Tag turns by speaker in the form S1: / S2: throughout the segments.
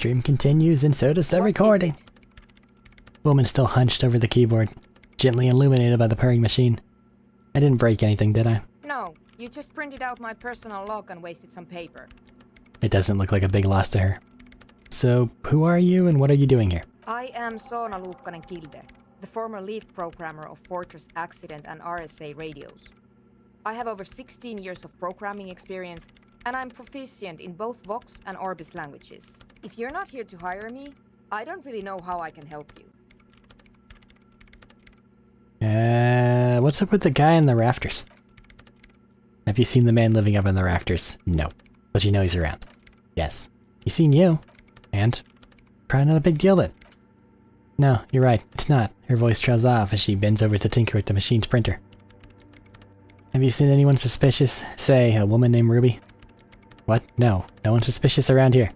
S1: Stream continues and so does the recording. Woman still hunched over the keyboard, gently illuminated by the purring machine. I didn't break anything, did I?
S2: No, you just printed out my personal log and wasted some paper.
S1: It doesn't look like a big loss to her. So, who are you and what are you doing here?
S2: I am Soona Luukkanen-Kilde, the former lead programmer of Fortress Accident and RSA radios. I have over 16 years of programming experience, and I'm proficient in both Vox and Orbis languages. If you're not here to hire me, I don't really know how I can help you.
S1: What's up with the guy in the rafters? Have you seen the man living up in the rafters? No. But you know he's around. Yes. He's seen you. And? Probably not a big deal then. No, you're right. It's not. Her voice trails off as she bends over to tinker with the machine's printer. Have you seen anyone suspicious? Say, a woman named Ruby? What? No. No one suspicious around here.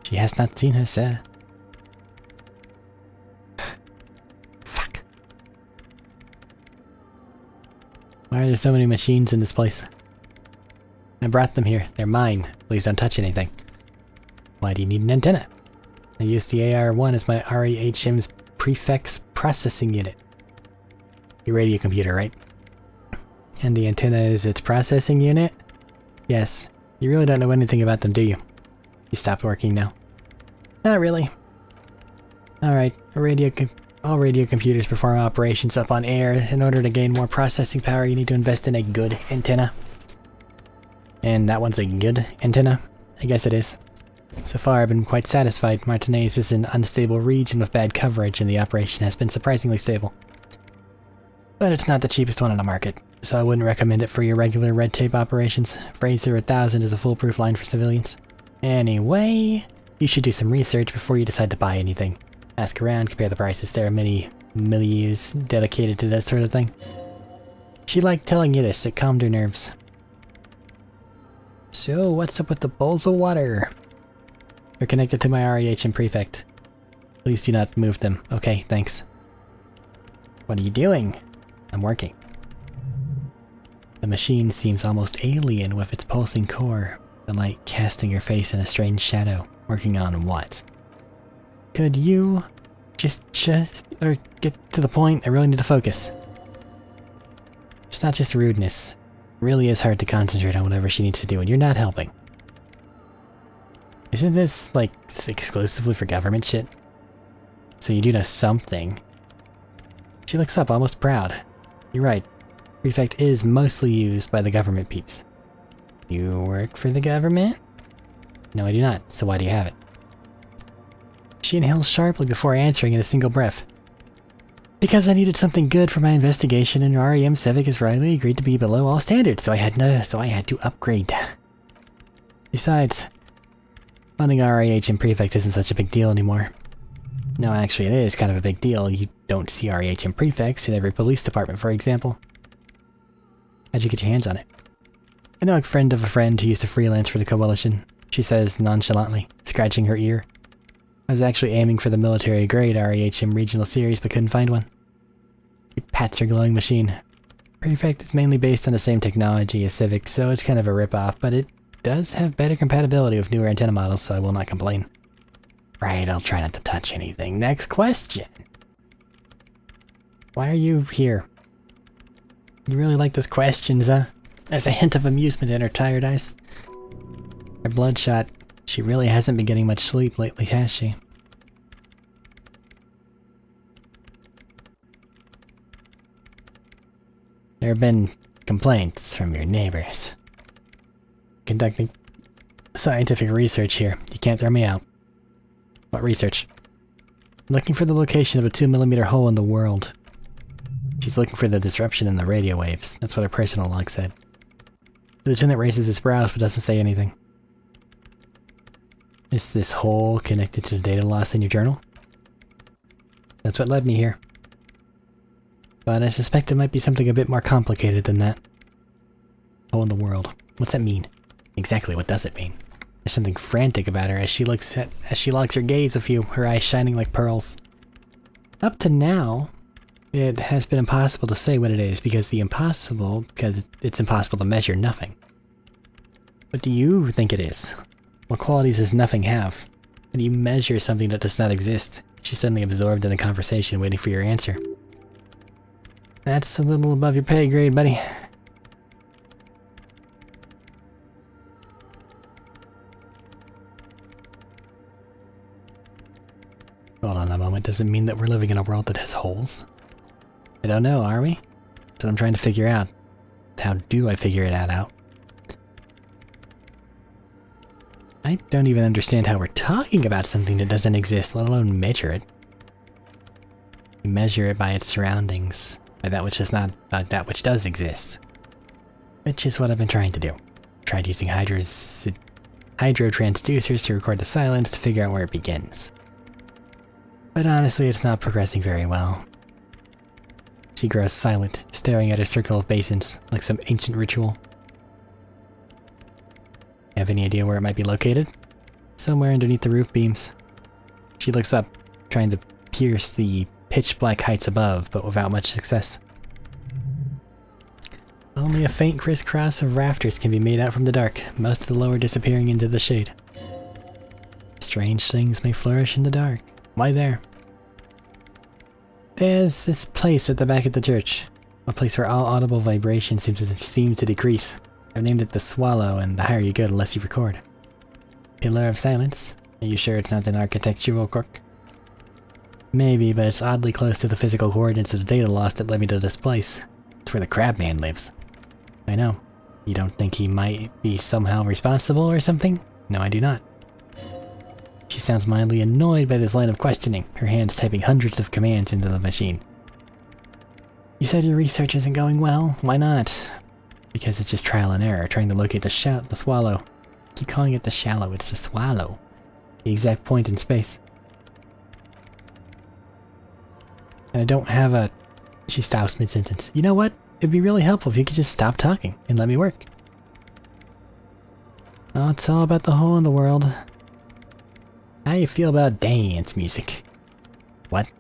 S1: She has not seen her, sir. Fuck. Why are there so many machines in this place? I brought them here. They're mine. Please don't touch anything. Why do you need an antenna? I used the AR-1 as my REHM's prefix processing unit. Your radio computer, right? And the antenna is its processing unit? Yes. You really don't know anything about them, do you? You stopped working now. Not really. Alright, all radio computers perform operations up on air. In order to gain more processing power, you need to invest in a good antenna. And that one's a good antenna? I guess it is. So far, I've been quite satisfied. Martinez is an unstable region with bad coverage, and the operation has been surprisingly stable. But it's not the cheapest one on the market, so I wouldn't recommend it for your regular red tape operations. Fraser 1000 is a foolproof line for civilians. Anyway, you should do some research before you decide to buy anything. Ask around, compare the prices. There are many milieus dedicated to that sort of thing. She liked telling you this, it calmed her nerves. So, what's up with the bowls of water? They're connected to my REHM prefect. Please do not move them. Okay, thanks. What are you doing? I'm working. The machine seems almost alien with its pulsing core, the light casting your face in a strange shadow. Working on what? Could you just or get to the point? I really need to focus. It's not just rudeness. It really is hard to concentrate on whatever she needs to do, and you're not helping. Isn't this, like, exclusively for government shit? So you do know something. She looks up, almost proud. You're right. Prefect is mostly used by the government peeps. You work for the government? No, I do not. So why do you have it? She inhaled sharply before answering in a single breath. Because I needed something good for my investigation, and REM Civic has rightly agreed to be below all standards, so I had to upgrade. Besides, funding REHM Prefect isn't such a big deal anymore. No, actually it is kind of a big deal. You don't see REHM Prefects in every police department, for example. How'd you get your hands on it? I know a friend of a friend who used to freelance for the Coalition, she says nonchalantly, scratching her ear. I was actually aiming for the military-grade REHM regional series, but couldn't find one. She pats her glowing machine. Prefect is mainly based on the same technology as Civic, so it's kind of a rip-off, but it does have better compatibility with newer antenna models, so I will not complain. Right, I'll try not to touch anything. Next question. Why are you here? You really like those questions, huh? There's a hint of amusement in her tired eyes. Her bloodshot. She really hasn't been getting much sleep lately, has she? There have been complaints from your neighbors. Conducting scientific research here. You can't throw me out. What research? Looking for the location of a 2mm hole in the world. She's looking for the disruption in the radio waves. That's what her personal log said. The lieutenant raises his brows but doesn't say anything. Is this hole connected to the data loss in your journal? That's what led me here. But I suspect it might be something a bit more complicated than that. Hole in the world. What's that mean? Exactly what does it mean? There's something frantic about her as she locks her gaze with you, her eyes shining like pearls. Up to now, it has been impossible to say what it is because it's impossible to measure nothing. What do you think it is? What qualities does nothing have? How do you measure something that does not exist? She's suddenly absorbed in the conversation, waiting for your answer. That's a little above your pay grade, buddy. Hold on a moment, does it mean that we're living in a world that has holes? I don't know, are we? That's what I'm trying to figure out. How do I figure it out? I don't even understand how we're talking about something that doesn't exist, let alone measure it. We measure it by its surroundings, by that which is not that which does exist. Which is what I've been trying to do. Tried using hydrotransducers to record the silence to figure out where it begins. But honestly, it's not progressing very well. She grows silent, staring at a circle of basins, like some ancient ritual. Have any idea where it might be located? Somewhere underneath the roof beams. She looks up, trying to pierce the pitch-black heights above, but without much success. Only a faint crisscross of rafters can be made out from the dark, most of the lower disappearing into the shade. Strange things may flourish in the dark. Why there? There's this place at the back of the church. A place where all audible vibrations seem to decrease. I've named it the Swallow, and the higher you go, the less you record. Pillar of Silence? Are you sure it's not an architectural quirk? Maybe, but it's oddly close to the physical coordinates of the data loss that led me to this place. It's where the Crabman lives. I know. You don't think he might be somehow responsible or something? No, I do not. She sounds mildly annoyed by this line of questioning, her hands typing hundreds of commands into the machine. You said your research isn't going well? Why not? Because it's just trial and error, trying to locate the Swallow. I keep calling it the Shallow, it's the Swallow. The exact point in space. And I don't have a... She stops mid-sentence. You know what? It'd be really helpful if you could just stop talking and let me work. Oh, it's all about the hole in the world. How do you feel about dance music? What?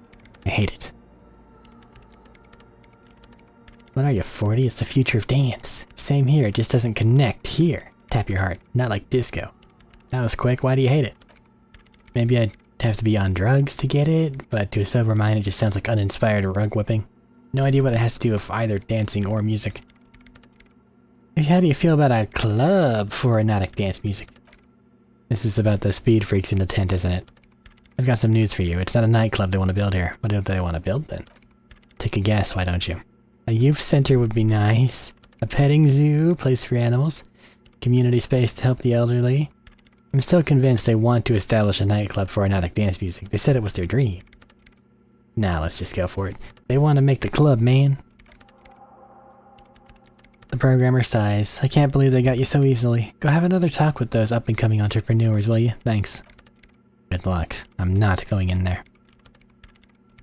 S1: I hate it. What are you, 40? It's the future of dance. Same here, it just doesn't connect here. Tap your heart, not like disco. That was quick, why do you hate it? Maybe I'd have to be on drugs to get it, but to a sober mind it just sounds like uninspired rug whipping. No idea what it has to do with either dancing or music. How do you feel about a club for erotic dance music? This is about the speed freaks in the tent, isn't it? I've got some news for you. It's not a nightclub they want to build here. What do they want to build then? Take a guess, why don't you? A youth center would be nice. A petting zoo, place for animals. Community space to help the elderly. I'm still convinced they want to establish a nightclub for erotic dance music. They said it was their dream. Nah, let's just go for it. They want to make the club, man. The programmer sighs. I can't believe they got you so easily. Go have another talk with those up-and-coming entrepreneurs, will you? Thanks. Good luck. I'm not going in there.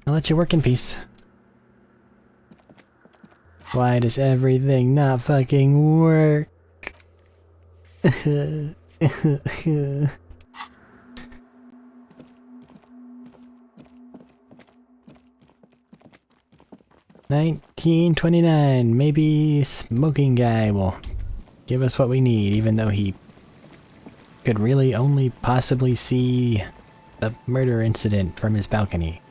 S1: I'll let you work in peace. Why does everything not fucking work? 1929. Maybe smoking guy will give us what we need, even though he could really only possibly see the murder incident from his balcony.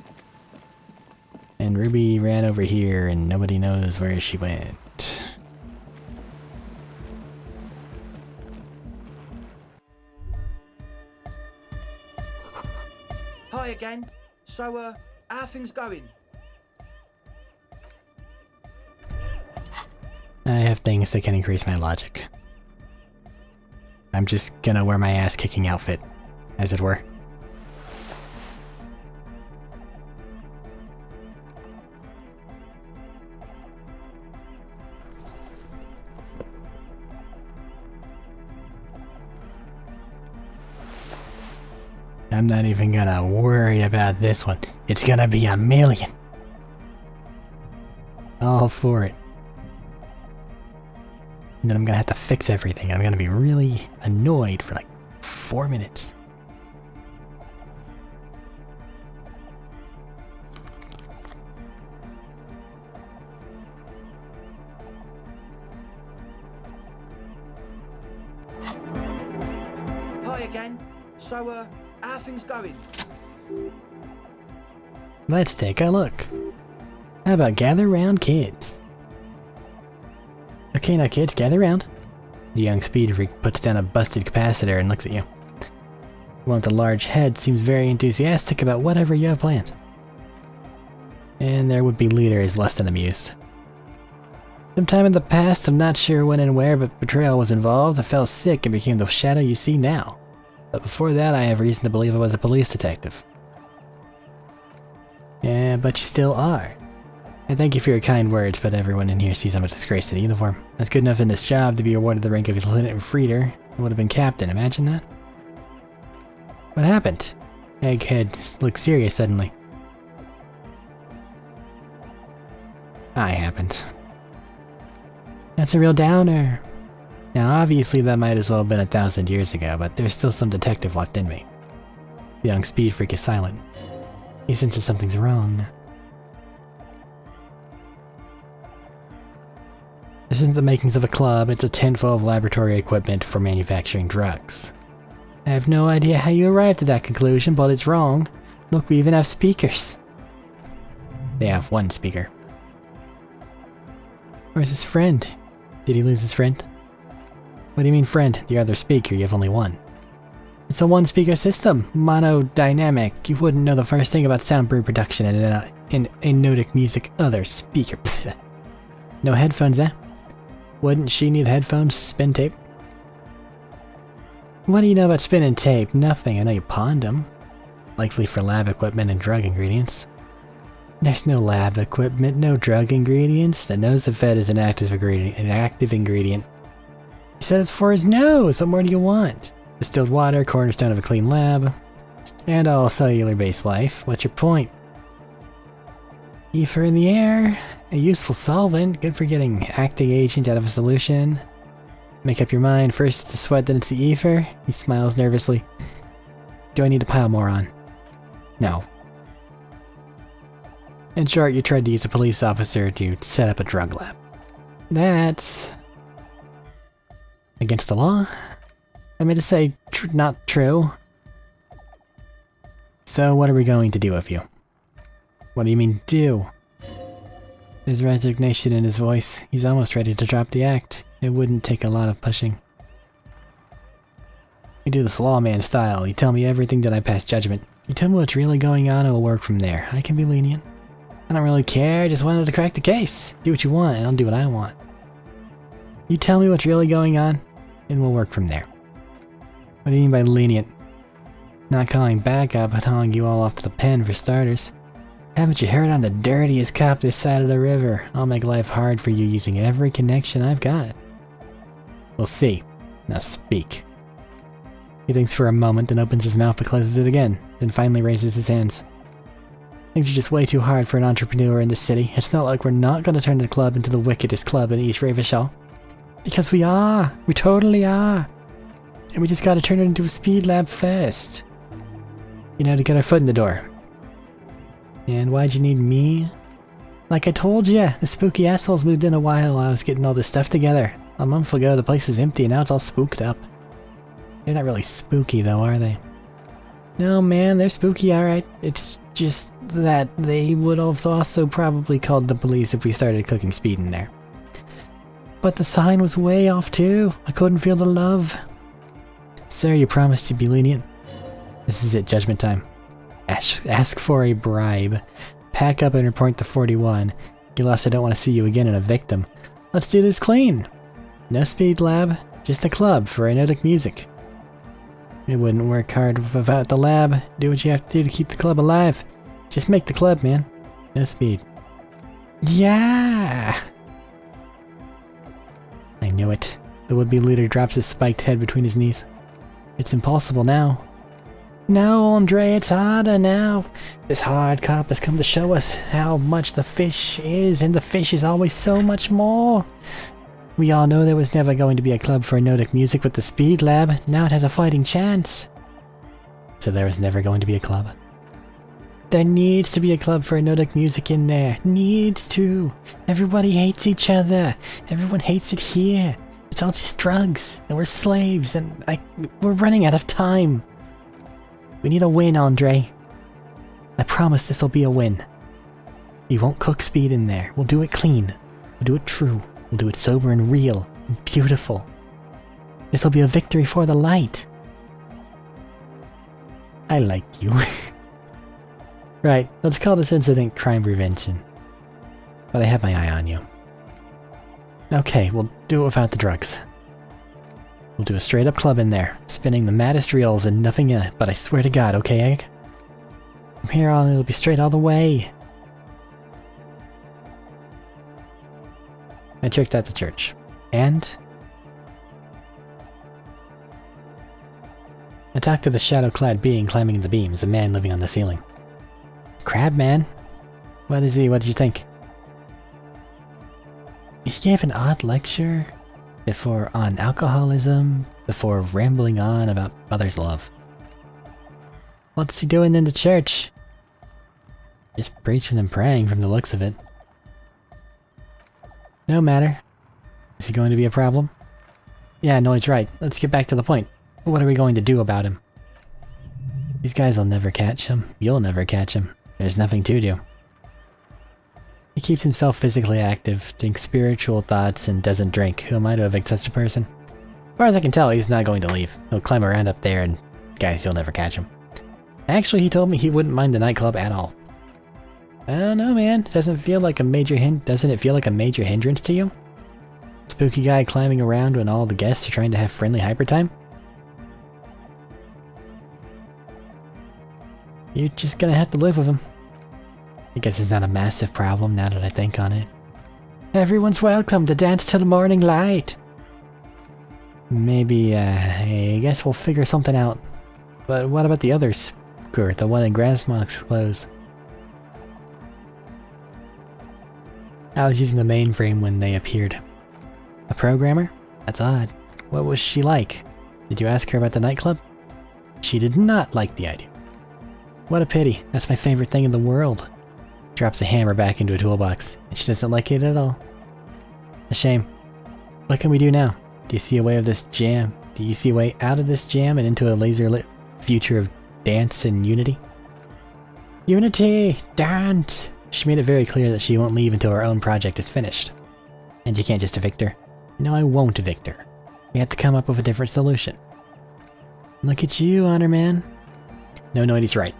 S1: And Ruby ran over here and nobody knows where she went.
S3: Hi again. So, how are things going?
S1: I have things that can increase my logic. I'm just gonna wear my ass-kicking outfit, as it were. I'm not even gonna worry about this one. It's gonna be a million. All for it. And then I'm gonna have to fix everything. I'm gonna be really annoyed for like 4 minutes.
S3: Hi again. So, How things going?
S1: Let's take a look. How about gather round, kids? Okay, now kids, gather round. The young speed freak puts down a busted capacitor and looks at you. The one with the large head seems very enthusiastic about whatever you have planned. And their would-be leader is less than amused. Sometime in the past, I'm not sure when and where, but betrayal was involved. I fell sick and became the shadow you see now. But before that, I have reason to believe I was a police detective. Yeah, but you still are. I thank you for your kind words, but everyone in here sees I'm a disgrace to the uniform. I was good enough in this job to be awarded the rank of Lieutenant Reader and would have been captain, imagine that? What happened? Egghead looked serious suddenly. I happened. That's a real downer. Now obviously that might as well have been 1,000 years ago, but there's still some detective locked in me. The young speed freak is silent. He senses something's wrong. This isn't the makings of a club, it's a tent full of laboratory equipment for manufacturing drugs. I have no idea how you arrived at that conclusion, but it's wrong. Look, we even have speakers. They have one speaker. Where's his friend? Did he lose his friend? What do you mean friend? The other speaker, you have only one. It's a one-speaker system, monodynamic. You wouldn't know the first thing about sound reproduction in anotic music. Other speaker. No headphones, eh? Wouldn't she need headphones to spin tape? What do you know about spinning tape? Nothing. I know you pawned them. Likely for lab equipment and drug ingredients. There's no lab equipment, no drug ingredients. The Nosafed is an active ingredient. He said it's for his nose. What more do you want? Distilled water, cornerstone of a clean lab, and all cellular-based life. What's your point? Ether in the air, a useful solvent, good for getting acting agent out of a solution. Make up your mind. First it's the sweat, then it's the ether. He smiles nervously. Do I need to pile more on? No. In short, you tried to use a police officer to set up a drug lab. That's against the law? I meant to say not true. So what are we going to do with you? What do you mean do? There's resignation in his voice. He's almost ready to drop the act. It wouldn't take a lot of pushing. You do this lawman style. You tell me everything, then I pass judgment. You tell me what's really going on and we'll work from there. I can be lenient. I don't really care, I just wanted to crack the case. Do what you want and I'll do what I want. You tell me what's really going on and we'll work from there. What do you mean by lenient? Not calling backup, but hauling you all off to the pen for starters. Haven't you heard I'm the dirtiest cop this side of the river? I'll make life hard for you using every connection I've got. We'll see. Now speak. He thinks for a moment, then opens his mouth but closes it again, then finally raises his hands. Things are just way too hard for an entrepreneur in this city. It's not like we're not going to turn the club into the wickedest club in East Ravenshaw. Because we are. We totally are. And we just gotta turn it into a speed lab first. You know, to get our foot in the door. And why'd you need me? Like I told ya, the spooky assholes moved in a while I was getting all this stuff together. A month ago the place was empty and now it's all spooked up. They're not really spooky though, are they? No man, they're spooky alright. It's just that they would have also probably called the police if we started cooking speed in there. But the sign was way off too. I couldn't feel the love. Sir, you promised you'd be lenient. This is it, judgment time. Ask for a bribe. Pack up and report to 41. Gilas, I don't want to see you again in a victim. Let's do this clean. No speed lab, just a club for anotic music. It wouldn't work hard without the lab. Do what you have to do to keep the club alive. Just make the club, man. No speed. Yeah! I knew it. The would-be leader drops his spiked head between his knees. It's impossible now. No, Andre, it's harder now. This hard cop has come to show us how much the fish is, and the fish is always so much more. We all know there was never going to be a club for anotic music with the Speed Lab. Now it has a fighting chance. So there was never going to be a club? There needs to be a club for anotic music in there. Needs to. Everybody hates each other. Everyone hates it here. It's all just drugs, and we're slaves, and we're running out of time. We need a win, Andre. I promise this'll be a win. We won't cook speed in there. We'll do it clean. We'll do it true. We'll do it sober and real and beautiful. This'll be a victory for the light. I like you. Right, let's call this incident crime prevention. But I have my eye on you. Okay, we'll do it without the drugs. We'll do a straight up club in there, spinning the maddest reels and nothing in it, but I swear to God, okay, Arik? From here on, it'll be straight all the way. I checked out the church. And I talked to the shadow-clad being climbing the beams, a man living on the ceiling. Crab man? What is he? What did you think? He gave an odd lecture before on alcoholism, before rambling on about mother's love. What's he doing in the church? Just preaching and praying from the looks of it. No matter. Is he going to be a problem? Yeah, no, he's right. Let's get back to the point. What are we going to do about him? These guys will never catch him. You'll never catch him. There's nothing to do. He keeps himself physically active, thinks spiritual thoughts, and doesn't drink. Who am I to evict such a person? As far as I can tell, he's not going to leave. He'll climb around up there and... guys, you'll never catch him. Actually, he told me he wouldn't mind the nightclub at all. I don't know, man. Doesn't it feel like a major hindrance to you? Spooky guy climbing around when all the guests are trying to have friendly hyper time? You're just gonna have to live with him. I guess it's not a massive problem now that I think on it. Everyone's welcome to dance till the morning light. Maybe, I guess we'll figure something out. But what about the other skirt, the one in Grandma's clothes? I was using the mainframe when they appeared. A programmer? That's odd. What was she like? Did you ask her about the nightclub? She did not like the idea. What a pity. That's my favorite thing in the world. Drops a hammer back into a toolbox, and she doesn't like it at all. A shame. What can we do now? Do you see a way of this jam? Do you see a way out of this jam and into a laser-lit future of dance and unity? Unity! Dance! She made it very clear that she won't leave until her own project is finished. And you can't just evict her. No, I won't evict her. We have to come up with a different solution. Look at you, Honor Man. No, Noidy's right.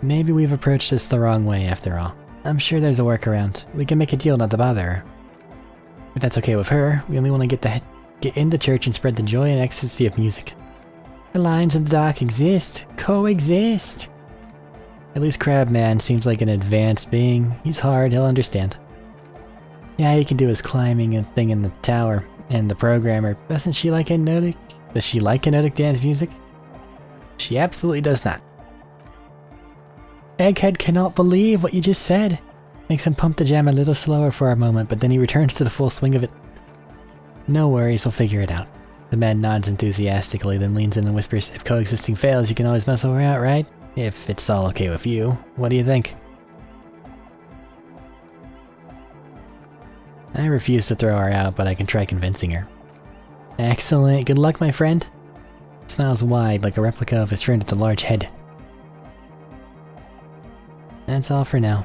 S1: Maybe we've approached this the wrong way after all. I'm sure there's a workaround. We can make a deal not to bother her. If that's okay with her, we only want to get in the church and spread the joy and ecstasy of music. The lines in the dock exist. Coexist. At least Crabman seems like an advanced being. He's hard, he'll understand. Yeah, he can do his climbing and thing in the tower. And the programmer, doesn't she like hypnotic? Does she like hypnotic dance music? She absolutely does not. Egghead cannot believe what you just said. Makes him pump the jam a little slower for a moment, but then he returns to the full swing of it. No worries, we'll figure it out. The man nods enthusiastically, then leans in and whispers, if coexisting fails, you can always muscle her out, right? If it's all okay with you. What do you think? I refuse to throw her out, but I can try convincing her. Excellent. Good luck, my friend. Smiles wide, like a replica of his friend with the large head. That's all for now.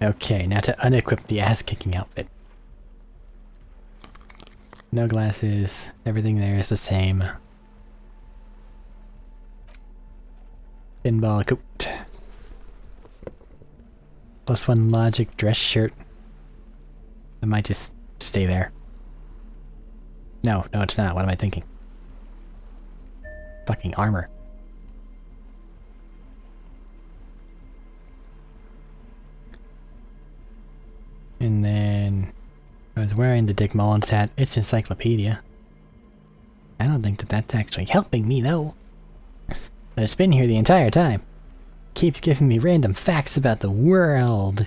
S1: Okay, now to unequip the ass-kicking outfit. No glasses. Everything there is the same. Pinball coat. +1 logic dress shirt. I might just stay there. No, it's not. What am I thinking? Fucking armor. And then I was wearing the Dick Mullins hat. It's encyclopedia. I don't think that that's actually helping me though. But it's been here the entire time. Keeps giving me random facts about the world.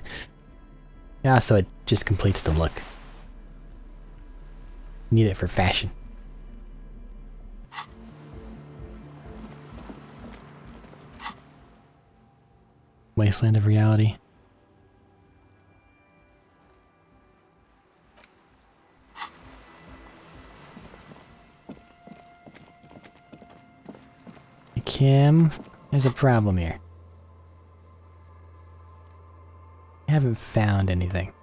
S1: Yeah, so it just completes the look. Need it for fashion. Wasteland of reality. Kim, there's a problem here. I haven't found anything.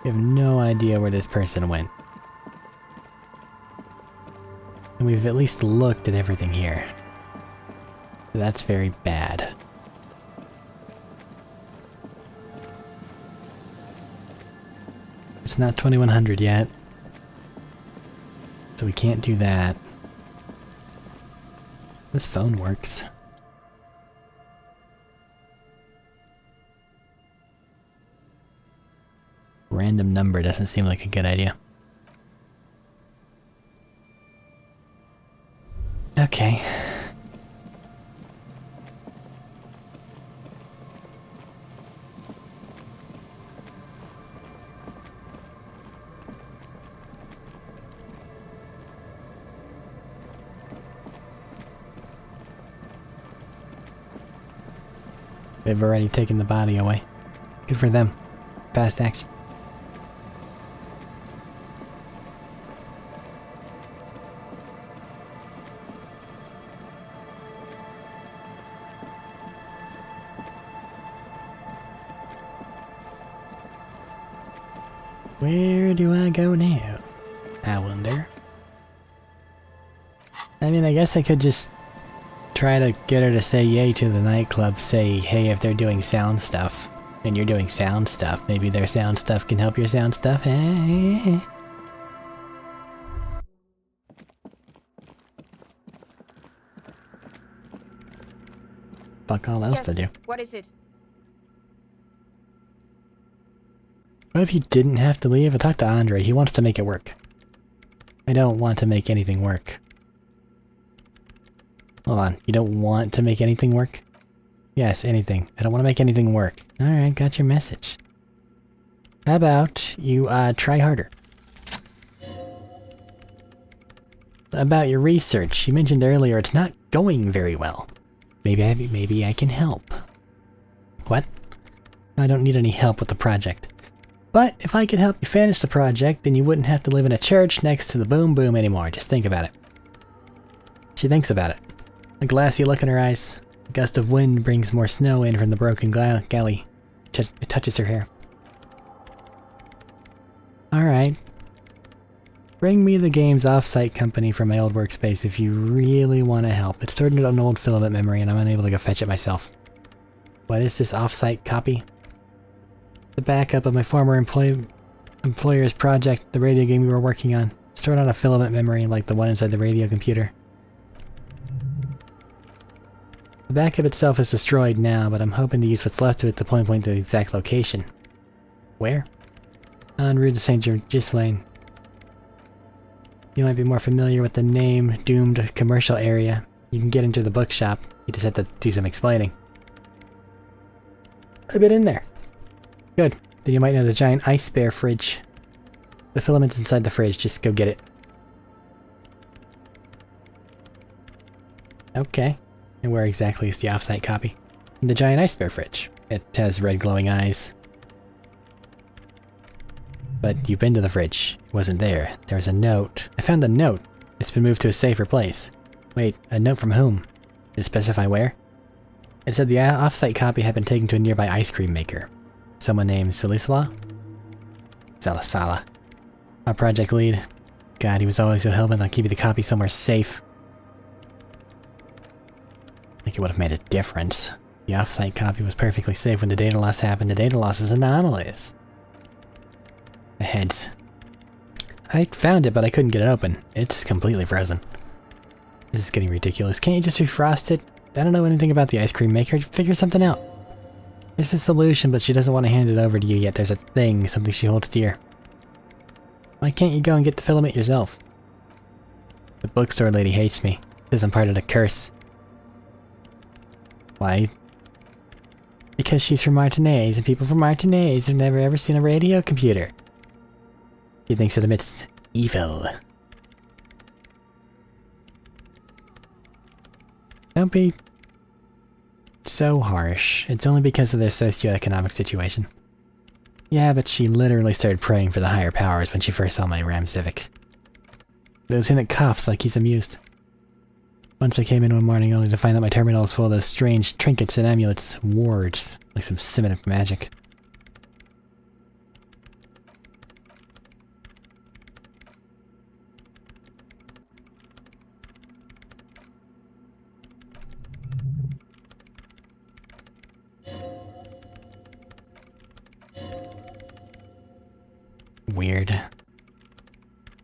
S1: We have no idea where this person went. And we've at least looked at everything here. So that's very bad. It's not 2100 yet. So we can't do that. This phone works. Random number doesn't seem like a good idea. Okay. They've already taken the body away. Good for them. Fast action. Where do I go now? I wonder. I mean, I guess I could just try to get her to say yay to the nightclub, say, hey, if they're doing sound stuff, and you're doing sound stuff, maybe their sound stuff can help your sound stuff. Hey. Fuck all else to do.
S2: What is it?
S1: What if you didn't have to leave? I talked to Andre. He wants to make it work. I don't want to make anything work. Hold on. You don't want to make anything work? Yes, anything. I don't want to make anything work. Alright, got your message. How about you, try harder? About your research. You mentioned earlier it's not going very well. Maybe I can help. What? I don't need any help with the project. But if I could help you finish the project, then you wouldn't have to live in a church next to the Boom Boom anymore. Just think about it. She thinks about it. A glassy look in her eyes. A gust of wind brings more snow in from the broken galley. It touches her hair. Alright. Bring me the game's off-site company from my old workspace if you really want to help. It's stored in an old filament memory and I'm unable to go fetch it myself. What is this off-site copy? The backup of my former employer's project, the radio game we were working on. Stored on a filament memory like the one inside the radio computer. The backup itself is destroyed now, but I'm hoping to use what's left of it to point to the exact location. Where? En route to St. Ghislaine. You might be more familiar with the name Doomed Commercial Area. You can get into the bookshop. You just have to do some explaining. I've been in there. Good. Then you might know the giant ice bear fridge. The filament's inside the fridge. Just go get it. Okay. And where exactly is the offsite copy? In the giant ice bear fridge. It has red glowing eyes. But you've been to the fridge. It wasn't there. There was a note. I found the note. It's been moved to a safer place. Wait, a note from whom? Did it specify where? It said the offsite copy had been taken to a nearby ice cream maker. Someone named Salisala? Salasala. Our project lead. God, he was always so hell-bent on keeping the copy somewhere safe. I think it would have made a difference. The offsite copy was perfectly safe when the data loss happened. The data loss is anomalous. The heads. I found it, but I couldn't get it open. It's completely frozen. This is getting ridiculous. Can't you just refrost it? I don't know anything about the ice cream maker. Figure something out. There's a solution, but she doesn't want to hand it over to you yet. There's a thing, something she holds dear. Why can't you go and get the filament yourself? The bookstore lady hates me. Says I'm part of the curse. Why? Because she's from Martinez, and people from Martinez have never ever seen a radio computer. She thinks it emits evil. Don't be so harsh. It's only because of their socioeconomic situation. Yeah, but she literally started praying for the higher powers when she first saw my Ram Civic. The lieutenant coughs like he's amused. Once I came in one morning only to find that my terminal is full of those strange trinkets and amulets, wards, like some Simitic magic. Weird.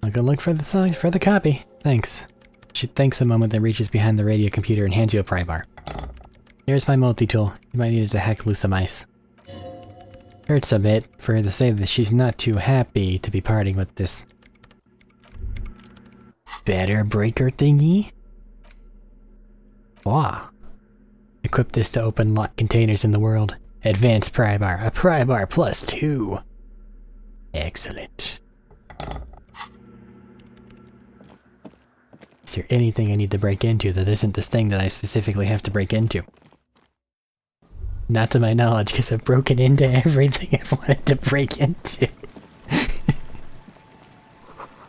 S1: I'll go look for the copy. Thanks. She thinks a moment, then reaches behind the radio computer and hands you a pry bar. Here's my multi-tool. You might need it to hack loose some ice. Hurts a bit for her to say that she's not too happy to be parting with this better breaker thingy. Wow. Equip this to open lock containers in the world. Advanced pry bar. A pry bar +2. Excellent. Is there anything I need to break into that isn't this thing that I specifically have to break into? Not to my knowledge, because I've broken into everything I've wanted to break into.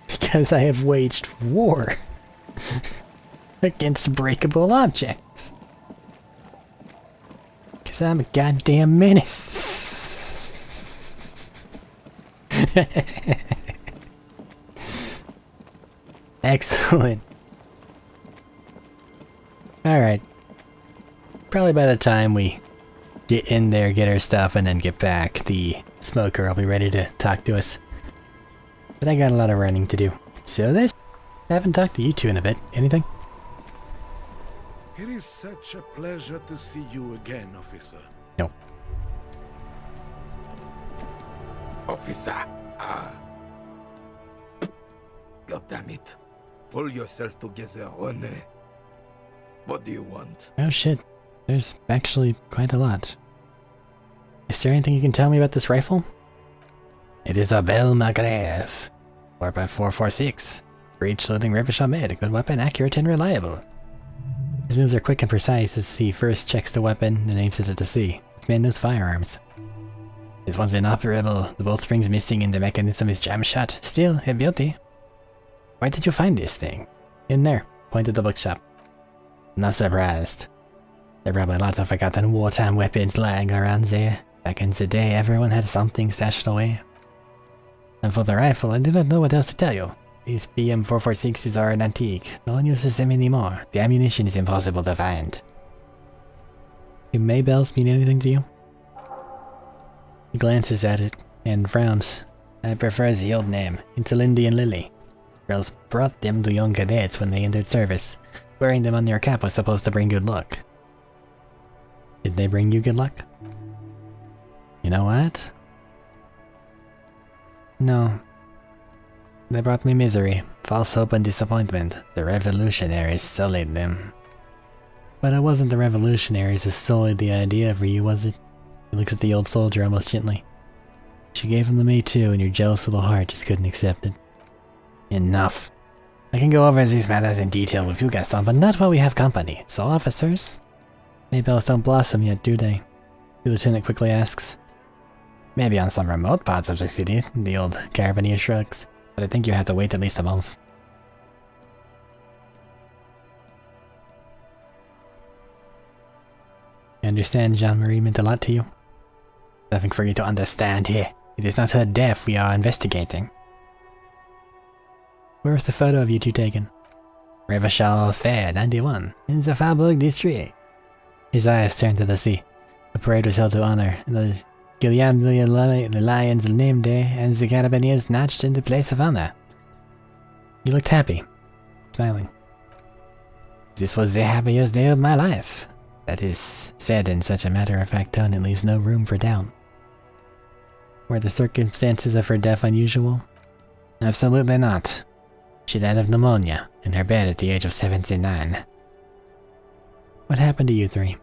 S1: Because I have waged war against breakable objects. Because I'm a goddamn menace. Excellent. Alright. Probably by the time we get in there, get our stuff, and then get back, the smoker will be ready to talk to us. But I got a lot of running to do. So I haven't talked to you two in a bit. Anything?
S4: It is such a pleasure to see you again, officer.
S1: No.
S5: Officer, God damn it. Pull yourself together, René. What do you want?
S1: Oh shit. There's actually quite a lot. Is there anything you can tell me about this rifle? It is a Belle Magrave. 4x446. Breech loading Revachol made. A good weapon, accurate and reliable. His moves are quick and precise as he first checks the weapon and aims it at the sea. This man knows firearms. This one's inoperable. The bolt spring's missing and the mechanism is jam shut. Still, a beauty. Where did you find this thing? In there. Point at the bookshop. Not surprised. There are probably lots of forgotten wartime weapons lying around there. Back in the day, everyone had something stashed away. And for the rifle, I do not know what else to tell you. These BM446s are an antique. No one uses them anymore. The ammunition is impossible to find. Do Maybells mean anything to you? He glances at it and frowns. I prefer the old name, Interlindy and Lily. Girls brought them to young cadets when they entered service. Wearing them on your cap was supposed to bring good luck. Did they bring you good luck? You know what? No. They brought me misery, false hope and disappointment. The revolutionaries sullied them. But it wasn't the revolutionaries who sullied the idea for you, was it? He looks at the old soldier almost gently. She gave him to me too, and your jealous little heart just couldn't accept it. Enough. I can go over these matters in detail with you, Gaston, but not while we have company. So, officers? Maybells don't blossom yet, do they? The lieutenant quickly asks. Maybe on some remote parts of the city, the old Carabinier shrugs. But I think you have to wait at least a month. I understand Jean-Marie meant a lot to you. Nothing for you to understand here. It is not her death we are investigating. Where was the photo of you two taken? Revachol Fair, 91, in the Faubourg district. His eyes turned to the sea. The parade was held to honor the Guillaume the Lion's name day, and the Carabiniers notched into place of honor. You looked happy, smiling. This was the happiest day of my life. That is said in such a matter-of-fact tone it leaves no room for doubt. Were the circumstances of her death unusual? Absolutely not. She died of pneumonia, in her bed at the age of 79. What happened to you three?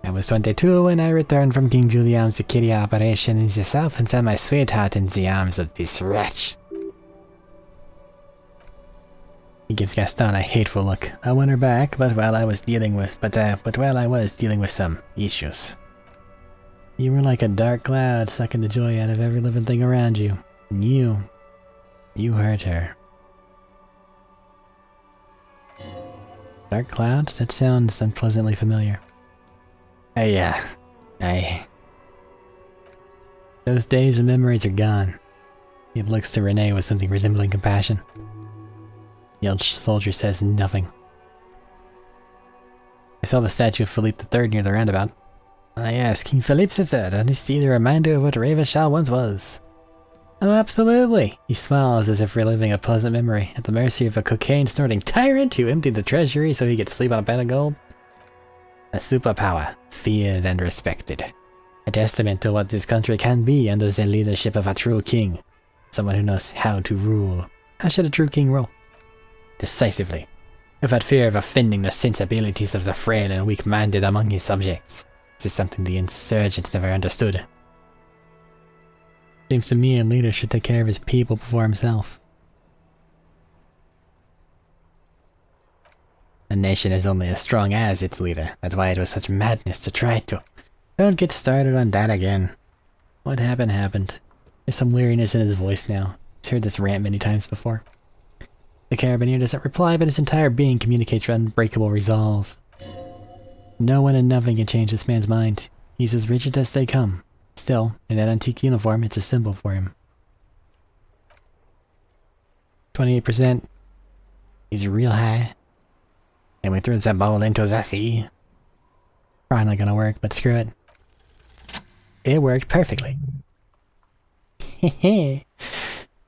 S1: I was 22 when I returned from King Julian's security operation in the south and found my sweetheart in the arms of this wretch. He gives Gaston a hateful look. I won her back, but while I was dealing with some issues. You were like a dark cloud sucking the joy out of every living thing around you. And you hurt her. Dark clouds? That sounds unpleasantly familiar. Those days and memories are gone. He looks to Renee with something resembling compassion. The old soldier says nothing. I saw the statue of Philippe III near the roundabout. Ah yes, King Philippe III, and it's still a reminder of what Revachol once was. Oh, absolutely! He smiles as if reliving a pleasant memory, at the mercy of a cocaine-snorting tyrant who emptied the treasury so he could sleep on a bed of gold. A superpower, feared and respected. A testament to what this country can be under the leadership of a true king. Someone who knows how to rule. How should a true king rule? Decisively, without fear of offending the sensibilities of the frail and weak-minded among his subjects. This is something the insurgents never understood. Seems to me a leader should take care of his people before himself. A nation is only as strong as its leader. That's why it was such madness to try to. Don't get started on that again. What happened happened. There's some weariness in his voice now. He's heard this rant many times before. The carabineer doesn't reply, but his entire being communicates unbreakable resolve. No one and nothing can change this man's mind. He's as rigid as they come. Still, in that antique uniform, it's a symbol for him. 28%. He's real high. And we threw that ball into the sea. Probably not gonna work, but screw it. It worked perfectly. Hehe.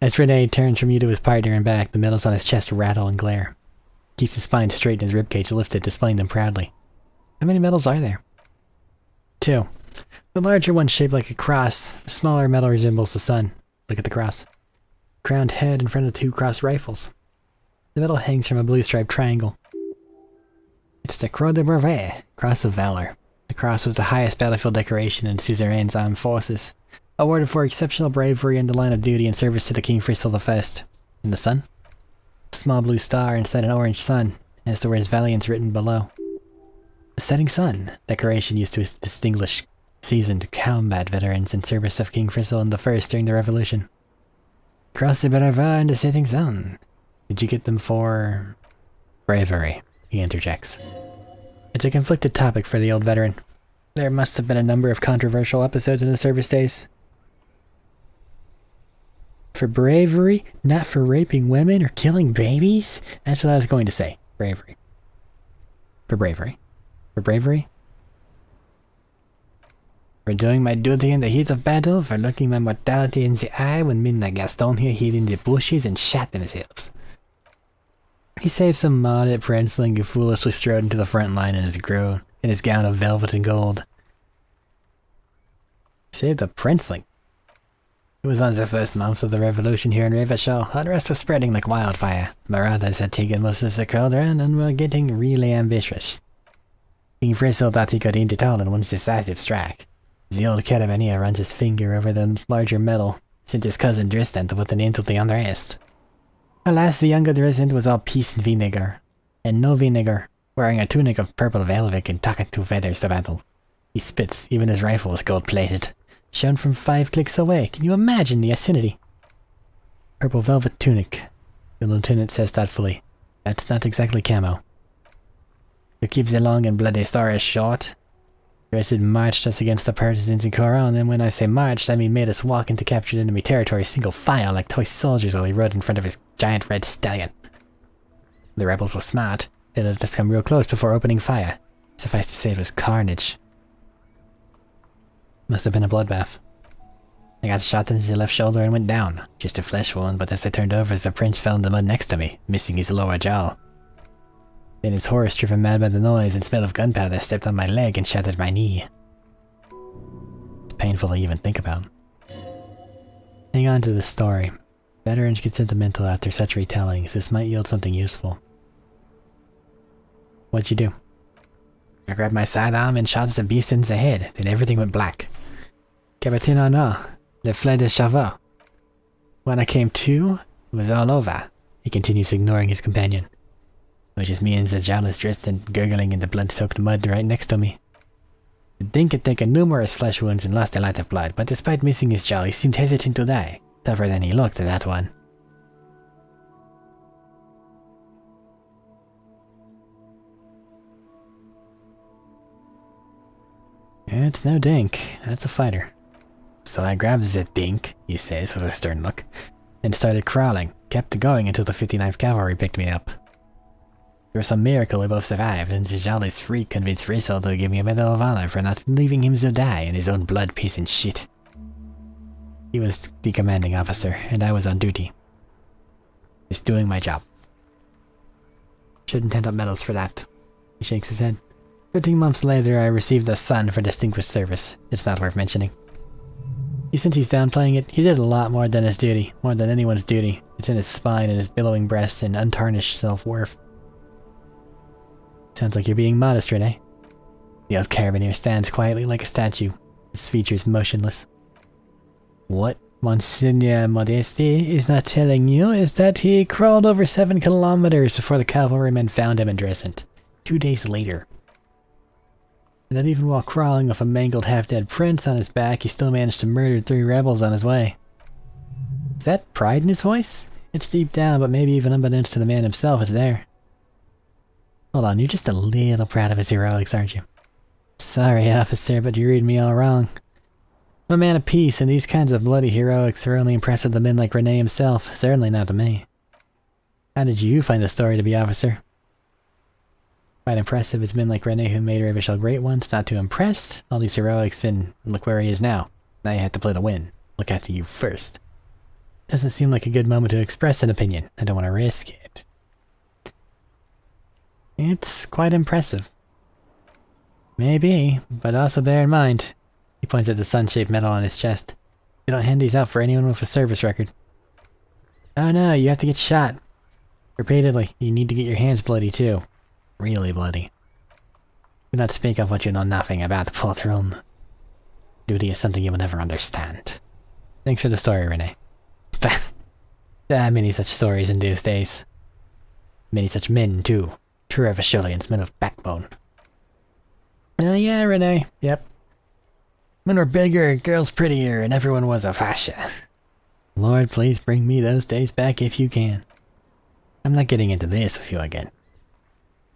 S1: As Renee turns from you to his partner and back, the metals on his chest rattle and glare. Keeps his spine straight and his ribcage lifted, displaying them proudly. How many medals are there? 2. The larger one shaped like a cross. The smaller metal resembles the sun. Look at the cross. Crowned head in front of 2 cross rifles. The metal hangs from a blue-striped triangle. It's the Croix de Brevet, Cross of Valor. The cross was the highest battlefield decoration in Suzerain's armed forces, awarded for exceptional bravery in the line of duty and service to the King Faisal I. And the sun? A small blue star inside an orange sun, as the words Valiance written below. A setting sun, decoration used to distinguish seasoned combat veterans in service of King Faisal I during the Revolution. Cross de Brevet and the setting sun. Did you get them for bravery? He interjects. It's a conflicted topic for the old veteran. There must have been a number of controversial episodes in the service days. For bravery, not for raping women or killing babies? That's what I was going to say. Bravery. For bravery. For bravery? For doing my duty in the heat of battle, for looking my mortality in the eye when men like Gaston here hid in the bushes and shot themselves. He saved some modded princeling who foolishly strode into the front line in his gown of velvet and gold. Saved a princeling? It was on the first months of the revolution here in Revachol. Unrest was spreading like wildfire. Marauders had taken most of the cauldron and were getting really ambitious. King Faisal thought he could end it all in one decisive strike. The old carabineer runs his finger over the larger metal, sent his cousin Dristan to put an end to the unrest. Alas, the younger Dristan was all peace and vinegar, and no vinegar, wearing a tunic of purple velvet and tacked 2 feathers to battle. He spits, even his rifle was gold-plated, shown from 5 clicks away. Can you imagine the acidity? Purple velvet tunic, the lieutenant says thoughtfully. That's not exactly camo. To keep the long and bloody story short, Dristan marched us against the partisans in Coron, and when I say marched, I mean made us walk into captured enemy territory single file like toy soldiers while he rode in front of his giant red stallion. The rebels were smart. They let us come real close before opening fire. Suffice to say it was carnage. Must have been a bloodbath. I got shot in the left shoulder and went down. Just a flesh wound, but as I turned over, the prince fell in the mud next to me, missing his lower jaw. Then his horse, driven mad by the noise and smell of gunpowder, stepped on my leg and shattered my knee. It's painful to even think about. Hang on to this story. Veterans get sentimental after such retellings. This might yield something useful. What'd you do? I grabbed my sidearm and shot the beast in the head. Then everything went black. Capitaine Arnaud, le fled de Chavot. When I came to, it was all over. He continues, ignoring his companion. Which just means the jobless Dristan gurgling in the blood-soaked mud right next to me. The Dink had taken numerous flesh wounds and lost a lot of blood, but despite missing his jaw, he seemed hesitant to die. Tougher than he looked, that one. It's no dink. That's a fighter. So I grabbed the dink, he says with a stern look, and started crawling. Kept going until the 59th Cavalry picked me up. Through some miracle we both survived, and the jolliest freak convinced Rizzo to give me a Medal of Honor for not leaving him to die in his own blood, piece and shit. He was the commanding officer, and I was on duty. Just doing my job. Shouldn't hand up medals for that. He shakes his head. 13 months later, I received a Sun for distinguished service. It's not worth mentioning. Since he's downplaying it, he did a lot more than his duty. More than anyone's duty. It's in his spine and his billowing breast and untarnished self-worth. Sounds like you're being modest, Renee. The old carabiner stands quietly like a statue, his features motionless. What Monsignor Modesti is not telling you is that he crawled over 7 kilometers before the cavalrymen found him in Drescent. 2 days later. And that even while crawling with a mangled half-dead prince on his back, he still managed to murder 3 rebels on his way. Is that pride in his voice? It's deep down, but maybe even unbeknownst to the man himself, it's there. Hold on, you're just a little proud of his heroics, aren't you? Sorry, officer, but you read me all wrong. I'm a man of peace, and these kinds of bloody heroics are only impressive to men like Rene himself, certainly not to me. How did you find the story to be, officer? Quite impressive, it's men like Rene who made Revachel great once, not too impressed. All these heroics, and look where he is now. Now you have to play to win. Look after you first. Doesn't seem like a good moment to express an opinion. I don't want to risk it. It's quite impressive. Maybe, but also bear in mind. He points at the sun-shaped medal on his chest. You don't hand these out for anyone with a service record. Oh no, you have to get shot. Repeatedly, you need to get your hands bloody too. Really bloody. Do not speak of what you know nothing about, Poltron. Duty is something you will never understand. Thanks for the story, Renee. Many such stories in these days. Many such men, too. True Revachelians, men of backbone. Yeah, Renee. Yep. Men were bigger, girls prettier, and everyone was a fascia. Lord, please bring me those days back if you can. I'm not getting into this with you again.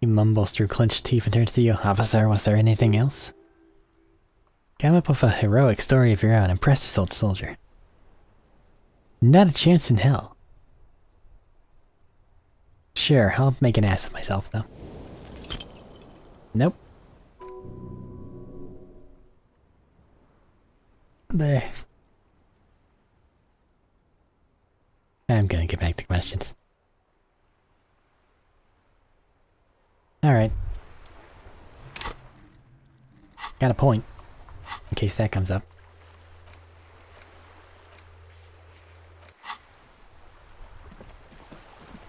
S1: He mumbles through clenched teeth and turns to you. Officer, was there anything else? Come up with a heroic story of your own. Impress this old soldier. Not a chance in hell. Sure, I'll make an ass of myself, though. Nope. There. I'm gonna get back to questions. Alright. Got a point. In case that comes up.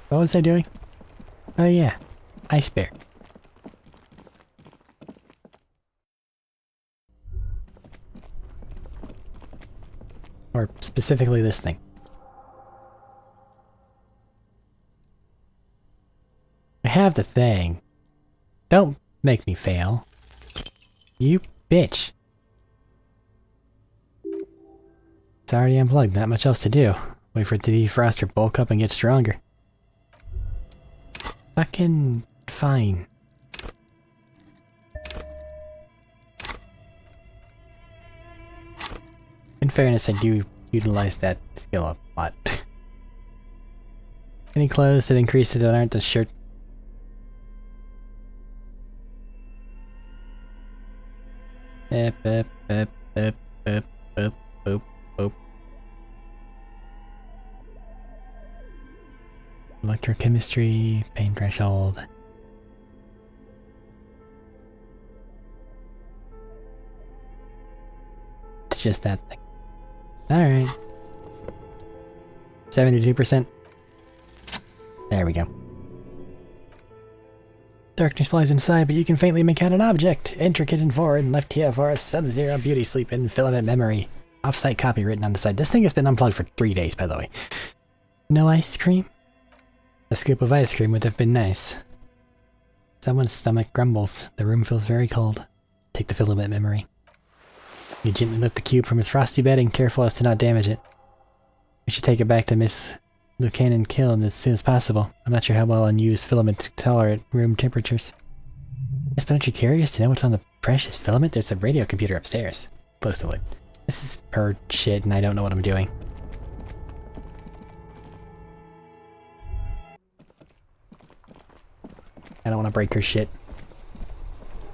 S1: What was I doing? Oh yeah. Ice bear. Or specifically this thing. I have the thing. Don't make me fail. You bitch. It's already unplugged, not much else to do. Wait for it to defrost or bulk up and get stronger. Fucking fine. In fairness, I do utilize that skill a lot. Any clothes that increase it that aren't the shirt? Boop, boop, boop, boop, boop, boop, boop, boop. Electrochemistry, pain threshold. It's just that thing. Alright. 72%. There we go. Darkness lies inside, but you can faintly make out an object. Intricate and forward, and left here for a Sub-Zero beauty sleep and filament memory. Off-site copy written on the side. This thing has been unplugged for 3 days, by the way. No ice cream? A scoop of ice cream would have been nice. Someone's stomach grumbles. The room feels very cold. Take the filament memory. You gently lift the cube from its frosty bedding, careful as to not damage it. We should take it back to Miss Lucanen Kiln as soon as possible. I'm not sure how well unused filaments tolerate room temperatures. Yes, but aren't you curious to know what's on the precious filament? There's a radio computer upstairs. Close to it. This is her shit and I don't know what I'm doing. I don't want to break her shit.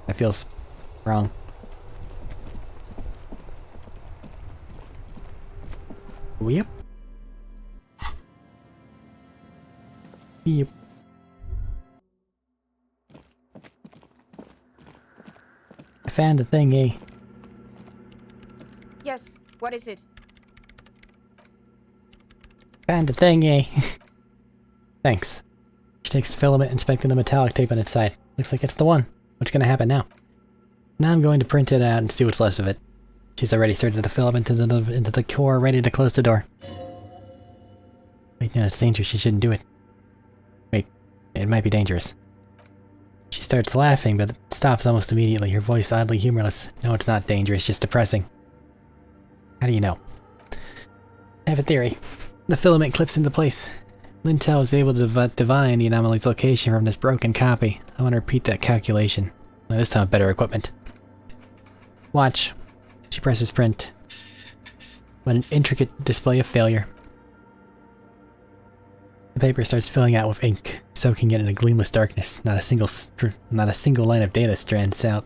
S1: That feels wrong. Yep. Yep. I found the thing, eh?
S2: Yes, what is it?
S1: Found the thing, eh? Thanks. She takes the filament, inspecting the metallic tape on its side. Looks like it's the one. What's gonna happen now? Now I'm going to print it out and see what's left of it. She's already inserted the filament into the core, ready to close the door. Wait, no, it's dangerous. She shouldn't do it. Wait, it might be dangerous. She starts laughing, but stops almost immediately, her voice oddly humorless. No, it's not dangerous, just depressing. How do you know? I have a theory. The filament clips into place. Lintel is able to divine the anomaly's location from this broken copy. I want to repeat that calculation. Well, this time with better equipment. Watch. She presses print. But an intricate display of failure. The paper starts filling out with ink, soaking it in a gleamless darkness. Not a single line of data strands out.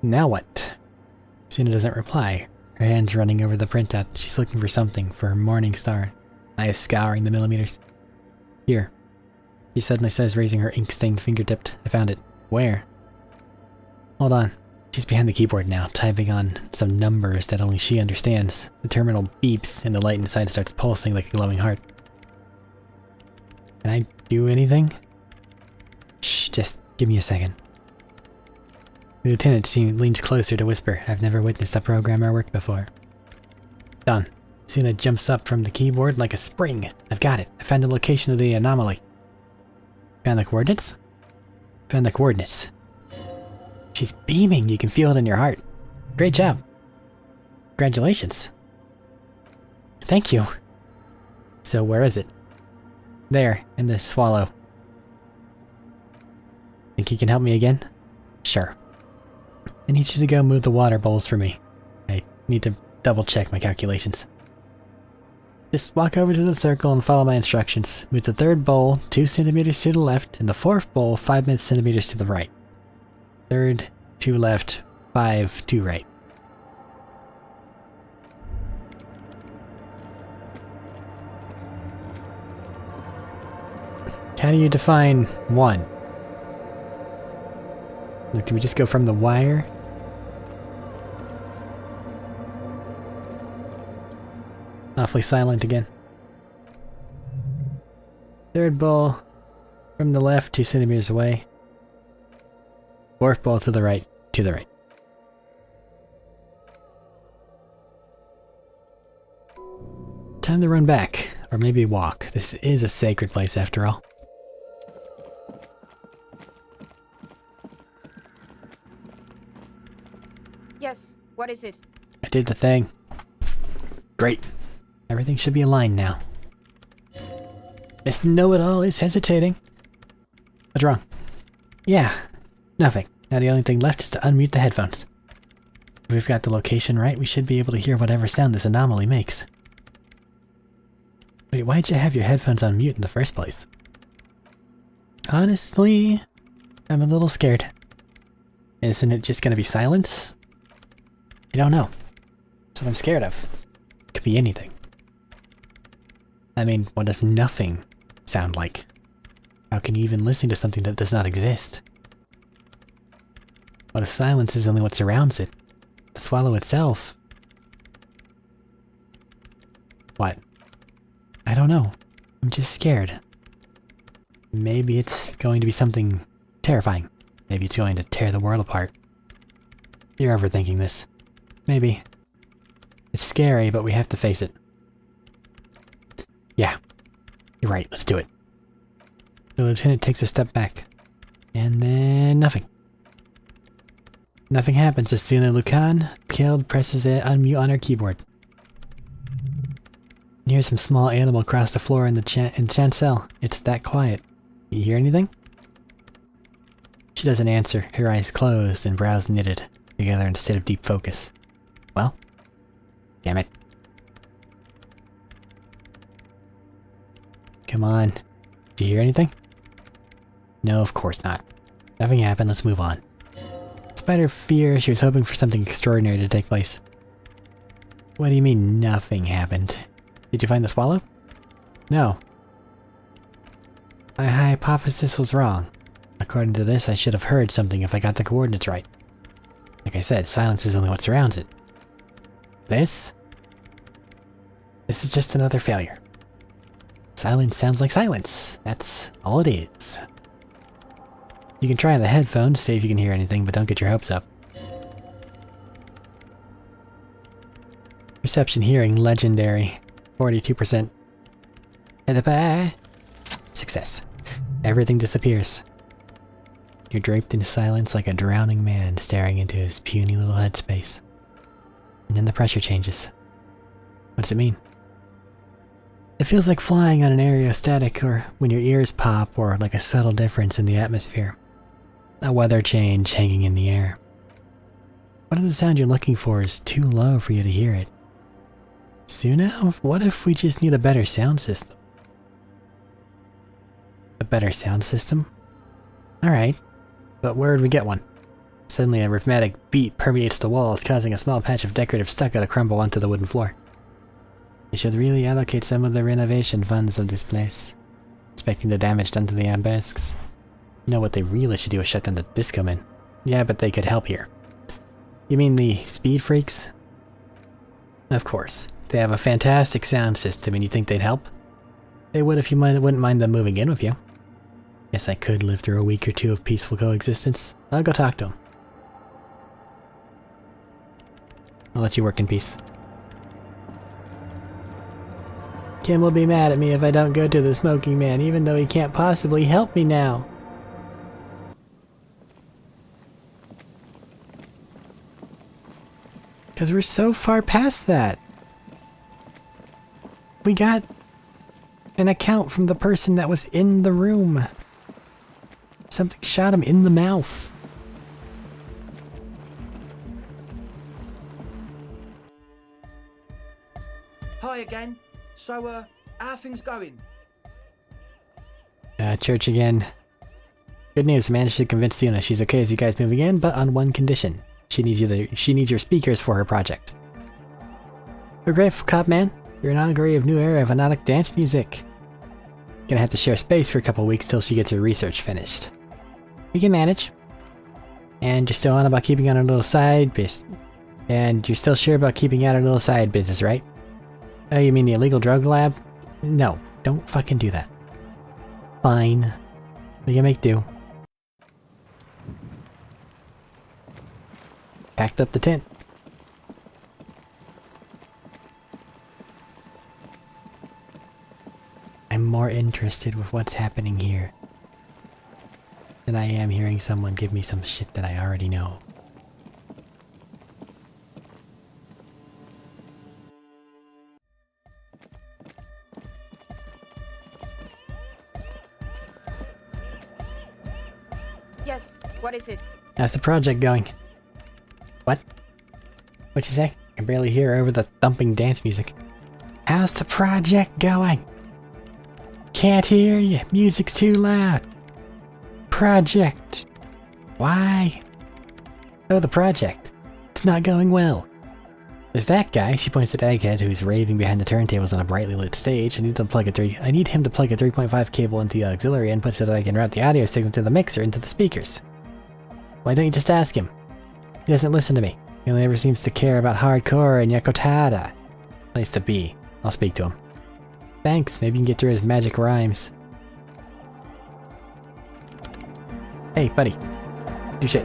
S1: Now what? Sina doesn't reply. Her hands running over the printout. She's looking for something, for her morning star. Eyes scouring the millimeters. Here. She suddenly says, raising her ink-stained fingertip. I found it. Where? Hold on. She's behind the keyboard now, typing on some numbers that only she understands. The terminal beeps, and the light inside starts pulsing like a glowing heart. Can I do anything? Shh, just give me a second. The lieutenant leans closer to whisper, I've never witnessed a programmer work before. Done. Sina jumps up from the keyboard like a spring. I've got it. I found the location of the anomaly. Found the coordinates? Found the coordinates. She's beaming. You can feel it in your heart. Great job. Congratulations. Thank you. So where is it? There, in the swallow. Think you can help me again? Sure. I need you to go move the water bowls for me. I need to double check my calculations. Just walk over to the circle and follow my instructions. Move the third bowl 2 centimeters to the left and the fourth bowl 5 centimeters to the right. Third, 2 left, 5 to right. How do you define 1? Look, do we just go from the wire? Awfully silent again. Third bowl from the left, 2 centimeters away. Fourth ball to the right, to the right. Time to run back, or maybe walk. This is a sacred place after all.
S2: Yes, what is it?
S1: I did the thing. Great. Everything should be aligned now. This know-it-all is hesitating. What's wrong? Yeah, nothing. Now the only thing left is to unmute the headphones. If we've got the location right, we should be able to hear whatever sound this anomaly makes. Wait, why'd you have your headphones on mute in the first place? Honestly, I'm a little scared. Isn't it just gonna be silence? I don't know. That's what I'm scared of. It could be anything. I mean, what does nothing sound like? How can you even listen to something that does not exist? What if silence is only what surrounds it? The swallow itself? What? I don't know. I'm just scared. Maybe it's going to be something terrifying. Maybe it's going to tear the world apart. You're overthinking this. Maybe. It's scary, but we have to face it. Yeah. You're right, let's do it. The lieutenant takes a step back. And then nothing. Nothing happens as soon as Lucan, killed, presses unmute on her keyboard. You hear some small animal cross the floor in the chancel. It's that quiet. You hear anything? She doesn't answer, her eyes closed and brows knitted together in a state of deep focus. Well? Damn it. Come on. Did you hear anything? No, of course not. Nothing happened, let's move on. Despite her fear, she was hoping for something extraordinary to take place. What do you mean, nothing happened? Did you find the swallow? No. My hypothesis was wrong. According to this, I should have heard something if I got the coordinates right. Like I said, silence is only what surrounds it. This? This is just another failure. Silence sounds like silence. That's all it is. You can try on the headphones, see if you can hear anything, but don't get your hopes up. Perception hearing, legendary. 42%. Success. Everything disappears. You're draped in silence like a drowning man staring into his puny little headspace. And then the pressure changes. What does it mean? It feels like flying on an aerostatic, or when your ears pop, or like a subtle difference in the atmosphere. A weather change hanging in the air. What if the sound you're looking for is too low for you to hear it? Suna, what if we just need a better sound system? A better sound system? Alright, but where would we get one? Suddenly a rhythmic beat permeates the walls, causing a small patch of decorative stucco to crumble onto the wooden floor. We should really allocate some of the renovation funds of this place. Expecting the damage done to the obelisks. You know what they really should do is shut down the disco men. Yeah, but they could help here. You mean the speed freaks? Of course. They have a fantastic sound system and you think they'd help? They would if you wouldn't mind them moving in with you. Guess I could live through a week or two of peaceful coexistence. I'll go talk to them. I'll let you work in peace. Kim will be mad at me if I don't go to the smoking man, even though he can't possibly help me now. Because we're so far past that. We got an account from the person that was in the room. Something shot him in the mouth.
S3: Hi again. So, how are things going?
S1: Church again. Good news, I managed to convince Suna she's okay as you guys moving in, but on one condition. She needs your speakers for her project. We're grateful, Cop Man. You're an augury of new era of hypnotic dance music. Gonna have to share space for a couple weeks till she gets her research finished. We can manage. And you're still on about keeping on our little side business. And you're still sure about keeping out our little side business, right? Oh, you mean the illegal drug lab? No, don't fucking do that. Fine. We can make do. Packed up the tent. I'm more interested with what's happening here than I am hearing someone give me some shit that I already know.
S2: Yes, what is it?
S1: How's the project going? What? What'd you say? I can barely hear over the thumping dance music. How's the project going? Can't hear you. Music's too loud. Project. Why? Oh, the project. It's not going well. There's that guy, she points at Egghead, who's raving behind the turntables on a brightly lit stage. I need him to plug a 3.5 cable into the auxiliary input so that I can route the audio signal to the mixer into the speakers. Why don't you just ask him? He doesn't listen to me. He only ever seems to care about hardcore and Yakotada. Place to be. I'll speak to him. Thanks, maybe you can get through his magic rhymes. Hey, buddy. Do shit.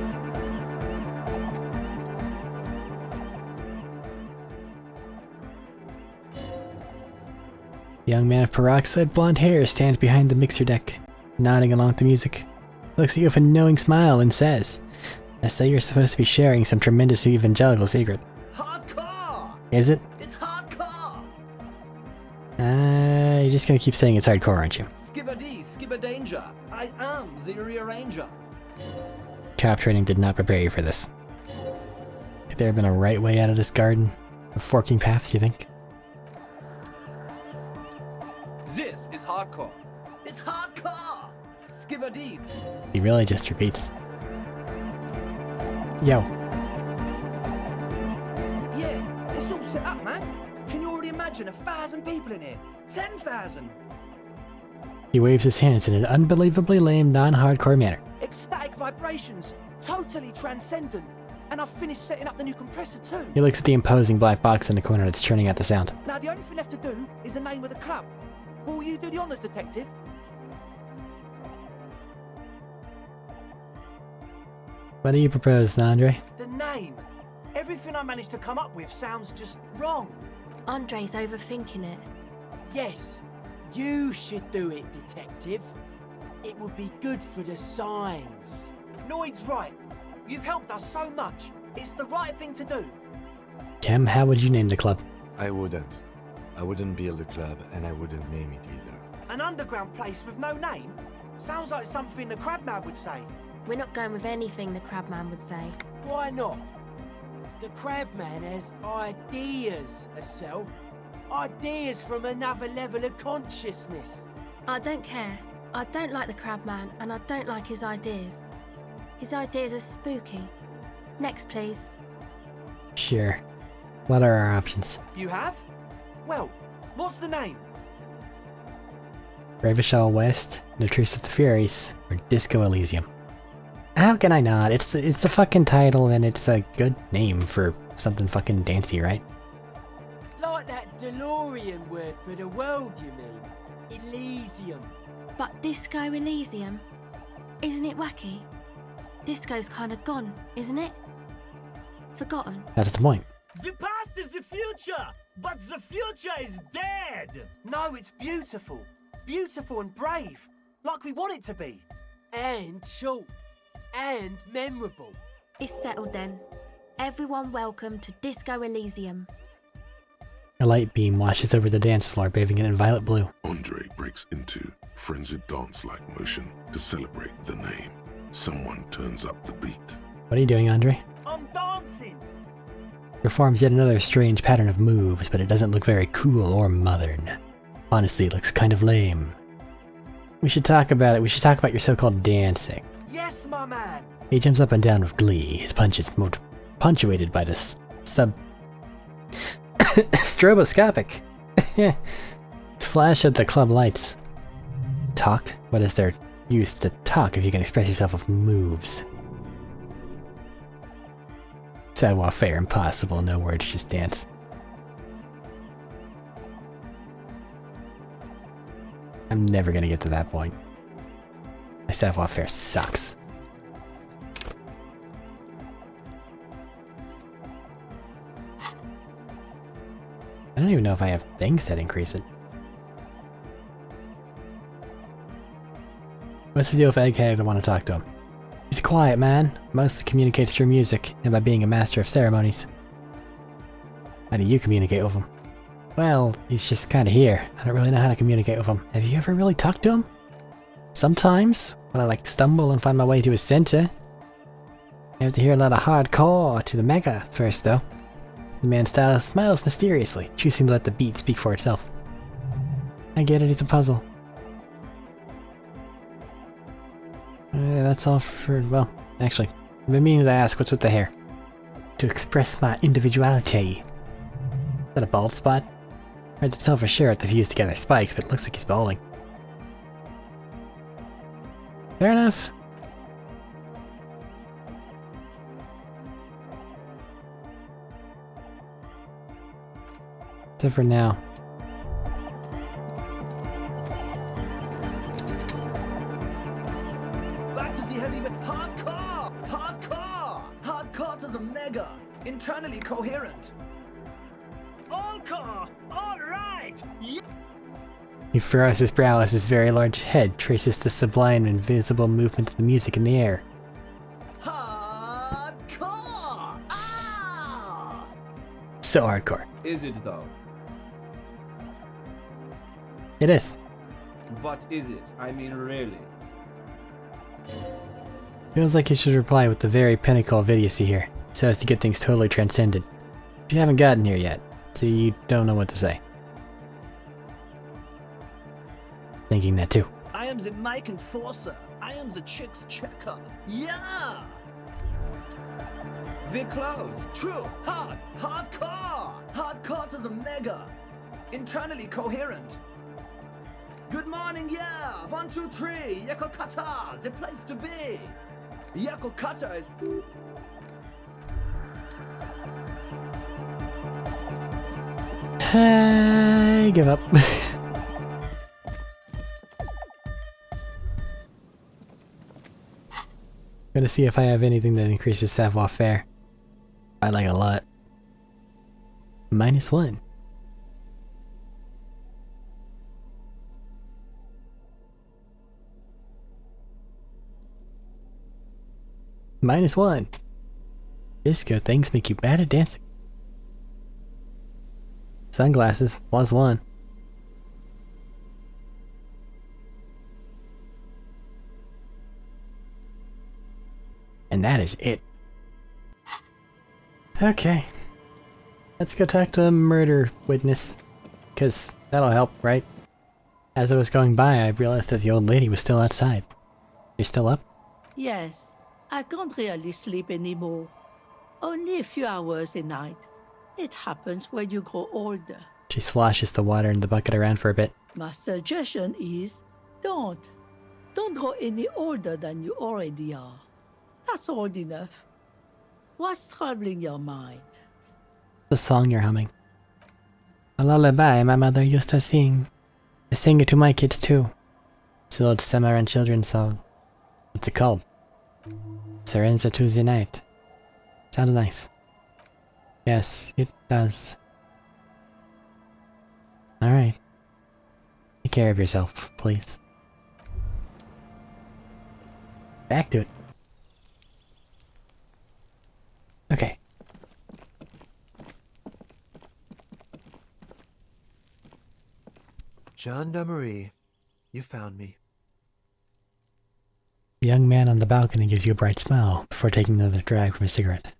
S1: The young man of peroxide blonde hair stands behind the mixer deck, nodding along to music. Looks at you with a knowing smile and says, I say you're supposed to be sharing some tremendous evangelical secret.
S3: Hardcore!
S1: Is it?
S3: It's hardcore!
S1: You're just gonna keep saying it's hardcore, aren't you?
S3: Skibber danger. I am the rearranger.
S1: Cop training did not prepare you for this. Could there have been a right way out of this garden of forking paths, you think?
S3: This is hardcore. It's hardcore! Skibadee!
S1: He really just repeats. Yo.
S3: Yeah, it's all set up, man. Can you already imagine 1,000 people in here? 10,000!
S1: He waves his hands in an unbelievably lame, non-hardcore manner.
S3: Ecstatic vibrations, totally transcendent. And I've finished setting up the new compressor too.
S1: He looks at the imposing black box in the corner that's churning out the sound.
S3: Now the only thing left to do is the name of the club. Will you do the honours, detective?
S1: What do you propose, Andre?
S3: The name. Everything I managed to come up with sounds just wrong.
S6: Andre's overthinking it.
S7: Yes, you should do it, detective. It would be good for the signs.
S3: Noid's right. You've helped us so much. It's the right thing to do.
S1: Tim, how would you name the club?
S8: I wouldn't. I wouldn't build a club, and I wouldn't name it either.
S3: An underground place with no name? Sounds like something the Crabman would say.
S6: We're not going with anything the Crabman would say.
S7: Why not? The Crabman has ideas, Estelle. Ideas from another level of consciousness.
S6: I don't care. I don't like the Crabman, and I don't like his ideas. His ideas are spooky. Next, please.
S1: Sure. What are our options?
S3: You have? Well, what's the name?
S1: Ravishall West, No Truce with the Furies, or Disco Elysium? How can I not? It's a fucking title and it's a good name for something fucking dancey, right?
S7: Like that DeLorean word for the world, you mean? Elysium.
S6: But Disco Elysium? Isn't it wacky? Disco's kinda gone, isn't it? Forgotten.
S1: That's the point.
S9: The past is the future, but the future is dead!
S3: No, it's beautiful. Beautiful and brave. Like we want it to be.
S7: And short. And memorable.
S6: It's settled then. Everyone welcome to Disco Elysium.
S1: A light beam washes over the dance floor, bathing it in violet blue.
S4: Andre breaks into frenzied dance-like motion to celebrate the name. Someone turns up the beat.
S1: What are you doing, Andre?
S9: I'm dancing!
S1: Performs yet another strange pattern of moves, but it doesn't look very cool or modern. Honestly, it looks kind of lame. We should talk about it. We should talk about your so-called dancing.
S3: Yes, my man.
S1: He jumps up and down with glee, his punches punctuated by this stroboscopic flash of the club lights. Talk? What is there use to talk if you can express yourself with moves? Savoir-faire impossible, no words, just dance. I'm never gonna get to that point. My savoir-faire sucks. I don't even know if I have things that increase it. What's the deal with Egghead? I want to talk to him. He's a quiet man, mostly communicates through music, and by being a master of ceremonies. How do you communicate with him? Well, he's just kinda here. I don't really know how to communicate with him. Have you ever really talked to him? Sometimes, when I stumble and find my way to his center. I have to hear a lot of hardcore to the mega first though. The man smiles mysteriously, choosing to let the beat speak for itself. I get it, it's a puzzle. That's all for, well, actually, I've been meaning to ask what's with the hair. To express my individuality. Is that a bald spot? Hard to tell for sure at the fused together spikes, but it looks like he's balding. Fair enough. Except for now.
S3: Back to the heavy metal. Hardcore! Hardcore! Hardcore to the mega. Internally coherent.
S9: Encore! Alright!
S1: He furrows his brow as his very large head traces the sublime invisible movement of the music in the air.
S3: Hardcore! Ah!
S1: So hardcore.
S10: Is it though?
S1: It is.
S10: But is it? I mean, really?
S1: Feels like you should reply with the very pinnacle of idiocy here, so as to get things totally transcended. But you haven't gotten here yet, so you don't know what to say. Thinking that too.
S3: I am the mic enforcer. I am the chicks checker. Yeah! We're close. True. Hard. Hardcore. Hardcore to the mega. Internally coherent. Good morning, yeah. 1, 2, 3. Yakokata. The place to be. Yakokata is...
S1: I give up. Gonna see if I have anything that increases savoir faire. I like it a lot. -1. -1. Disco things make you bad at dancing. Sunglasses, +1. And that is it. Okay. Let's go talk to a murder witness. Because that'll help, right? As I was going by, I realized that the old lady was still outside. You're still up?
S10: Yes, I can't really sleep anymore. Only a few hours a night. It happens when you grow older.
S1: She sloshes the water in the bucket around for a bit.
S10: My suggestion is, don't. Don't grow any older than you already are. That's old enough. What's troubling your mind?
S1: The song you're humming. A lullaby my mother used to sing. I sing it to my kids too. It's an old summer and children's song. What's it called? Serenza Tuesday Night. Sounds nice. Yes, it does. Alright. Take care of yourself, please. Back to it. Okay.
S11: Gendarmerie, you found me.
S1: The young man on the balcony gives you a bright smile before taking another drag from his cigarette.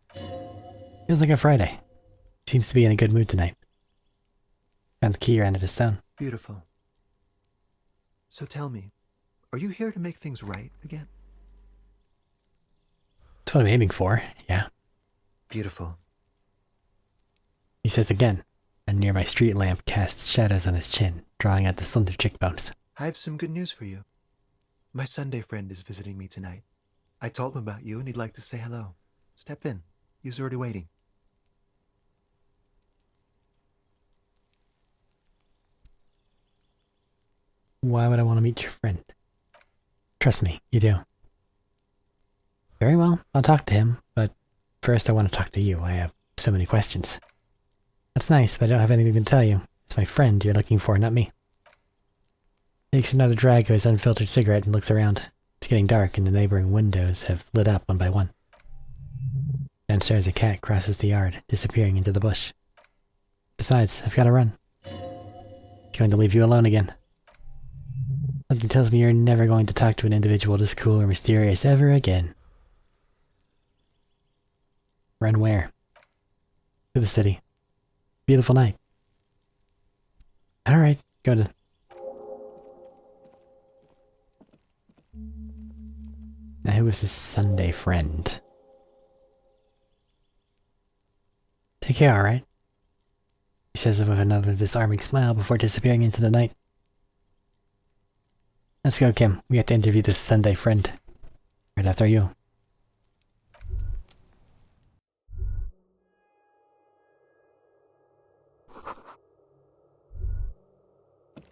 S1: Feels like a Friday. Seems to be in a good mood tonight. Found the key around at his stone.
S11: Beautiful. So tell me, are you here to make things right again?
S1: That's what I'm aiming for, yeah.
S11: Beautiful.
S1: He says again. A nearby street lamp casts shadows on his chin, drawing out the slender cheekbones.
S11: I have some good news for you. My Sunday friend is visiting me tonight. I told him about you and he'd like to say hello. Step in. He's already waiting.
S1: Why would I want to meet your friend? Trust me, you do. Very well, I'll talk to him, but first I want to talk to you. I have so many questions. That's nice, but I don't have anything to tell you. It's my friend you're looking for, not me. Takes another drag of his unfiltered cigarette and looks around. It's getting dark and the neighboring windows have lit up one by one. Downstairs a cat crosses the yard, disappearing into the bush. Besides, I've got to run. It's going to leave you alone again. Something tells me you're never going to talk to an individual this cool or mysterious ever again. Run where? To the city. Beautiful night. Alright, go to... Now who is his Sunday friend? Take care, alright? He says it with another disarming smile before disappearing into the night. Let's go, Kim. We have to interview this Sunday friend. Right after you.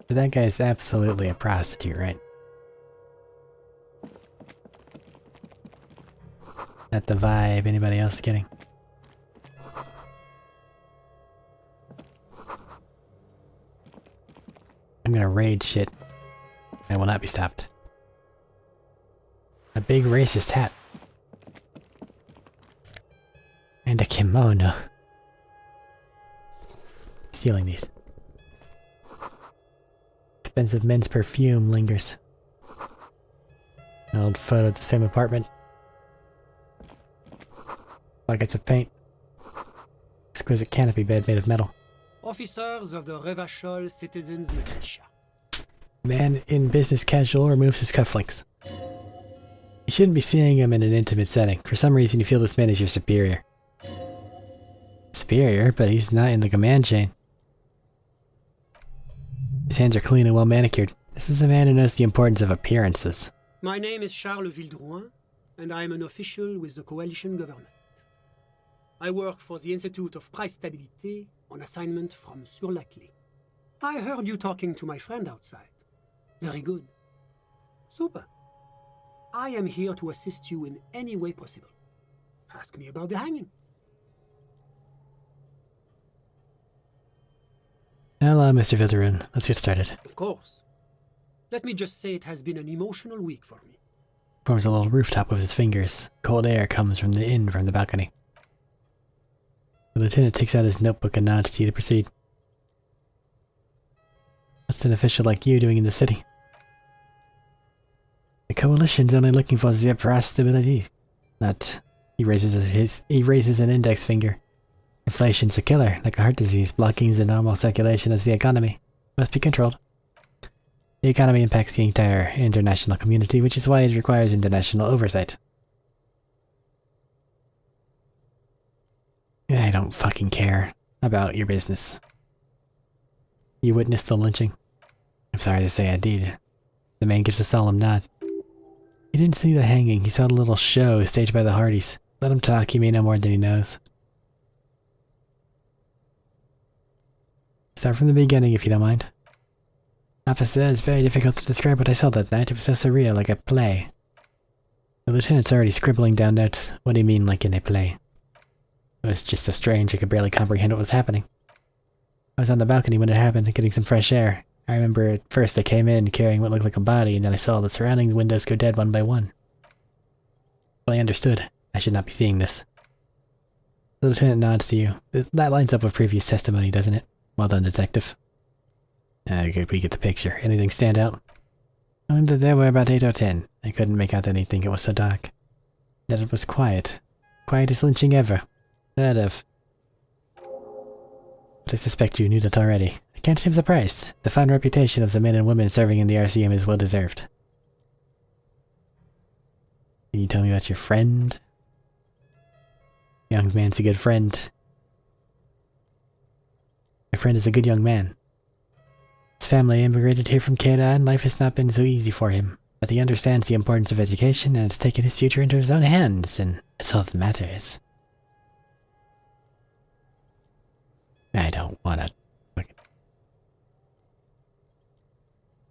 S1: But that guy's absolutely a prostitute, right? That the vibe anybody else is getting? I'm gonna raid shit. I will not be stopped. A big racist hat. And a kimono. Stealing these. Expensive men's perfume lingers. An old photo at the same apartment. Buckets of paint. Exquisite canopy bed made of metal.
S12: Officers of the Revachol Citizens Militia.
S1: Man in business casual removes his cufflinks. You shouldn't be seeing him in an intimate setting. For some reason you feel this man is your superior. Superior, but he's not in the command chain. His hands are clean and well manicured. This is a man who knows the importance of appearances.
S12: My name is Charles Vildrouin, and I am an official with the coalition government. I work for the Institute of Price Stabilité on assignment from Sur-la-Clé. I heard you talking to my friend outside. Very good. Super. I am here to assist you in any way possible. Ask me about the hanging.
S1: Hello, Mr. Vildrouin. Let's get started.
S12: Of course. Let me just say it has been an emotional week for me.
S1: Forms a little rooftop with his fingers. Cold air comes from the balcony. The lieutenant takes out his notebook and nods to you to proceed. What's an official like you doing in the city? The coalition's only looking for the price stability. Not. He raises an index finger. Inflation's a killer, like a heart disease, blocking the normal circulation of the economy. Must be controlled. The economy impacts the entire international community, which is why it requires international oversight. I don't fucking care about your business. You witnessed the lynching? I'm sorry to say I did. The man gives a solemn nod. He didn't see the hanging, he saw the little show staged by the Hardys. Let him talk, he may know more than he knows. Start from the beginning if you don't mind. Officer, it's very difficult to describe what I saw that night. It was so surreal, like a play. The lieutenant's already scribbling down notes. What do you mean, like in a play? It was just so strange I could barely comprehend what was happening. I was on the balcony when it happened, getting some fresh air. I remember at first I came in carrying what looked like a body, and then I saw the surrounding windows go dead one by one. Well, I understood. I should not be seeing this. The lieutenant nods to you. That lines up with previous testimony, doesn't it? Well done, detective. We get the picture. Anything stand out? There were about 8 or 10. I couldn't make out anything, it was so dark. That it was quiet. Quietest lynching ever. Heard of. But I suspect you knew that already. I can't seem surprised. The fine reputation of the men and women serving in the RCM is well deserved. Can you tell me about your friend? Young man's a good friend. My friend is a good young man. His family immigrated here from Canada and life has not been so easy for him. But he understands the importance of education and has taken his future into his own hands, and it's all that matters. I don't wanna...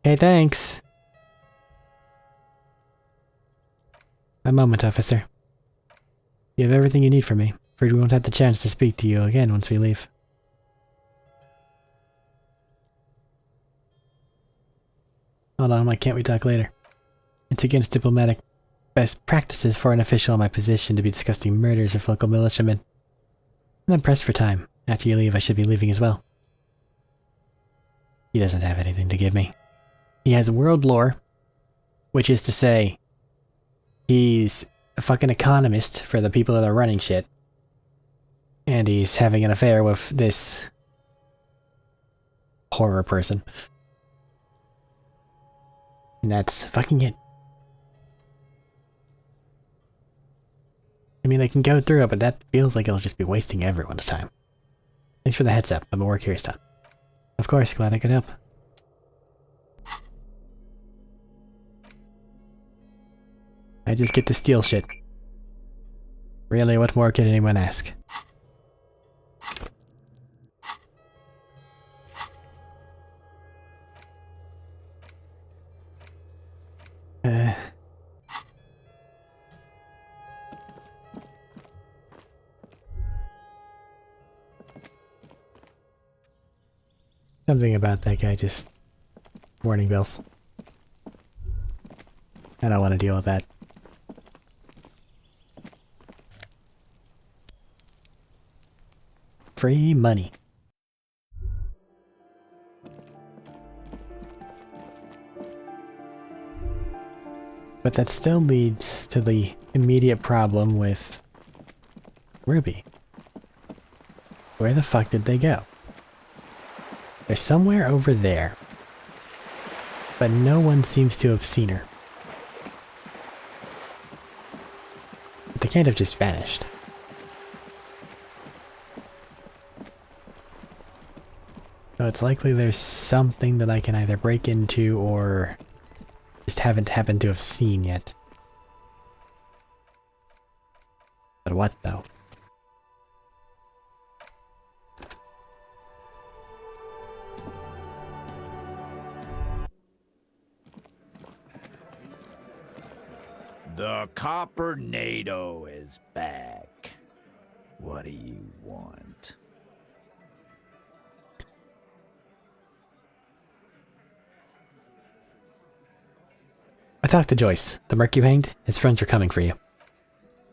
S1: Okay, thanks. A moment, officer. You have everything you need from me. Afraid we won't have the chance to speak to you again once we leave. Hold on, why can't we talk later? It's against diplomatic best practices for an official in my position to be discussing murders of local militiamen. And I'm pressed for time. After you leave, I should be leaving as well. He doesn't have anything to give me. He has world lore, which is to say, he's a fucking economist for the people that are running shit. And he's having an affair with this horror person. And that's fucking it. I mean, they can go through it, but that feels like it'll just be wasting everyone's time. Thanks for the heads up. I'm a work here, Tom. Of course, glad I could help. I just get to steal shit. Really, what more could anyone ask? Something about that guy just... warning bells. I don't want to deal with that. Free money. But that still leads to the immediate problem with Ruby. Where the fuck did they go? They're somewhere over there. But no one seems to have seen her. But they can't have just vanished. So it's likely there's something that I can either break into or just haven't happened to have seen yet. But what though?
S13: The Copper-nado is back. What do you want?
S1: I talked to Joyce. The merc you hanged, his friends are coming for you.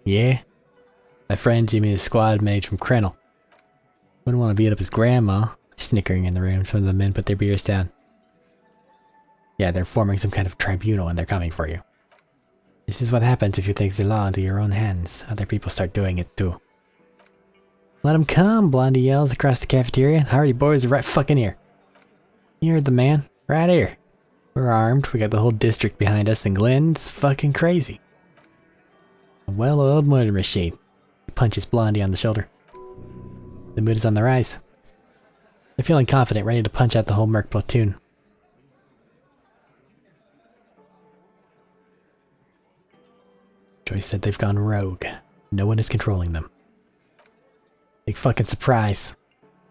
S1: Yeah? My friends, you mean the squad mate from Krennel. Wouldn't want to beat up his grandma. Snickering in the room, some of the men put their beers down. Yeah, they're forming some kind of tribunal and they're coming for you. This is what happens if you take the law into your own hands. Other people start doing it too. Let them come, Blondie yells across the cafeteria. The Hardy boys are right fucking here. You heard the man. Right here. We're armed, we got the whole district behind us, and Glenn's fucking crazy. A well-oiled murder machine. He punches Blondie on the shoulder. The mood is on the rise. They're feeling confident, ready to punch out the whole merc platoon. Joyce said they've gone rogue. No one is controlling them. Big fucking surprise.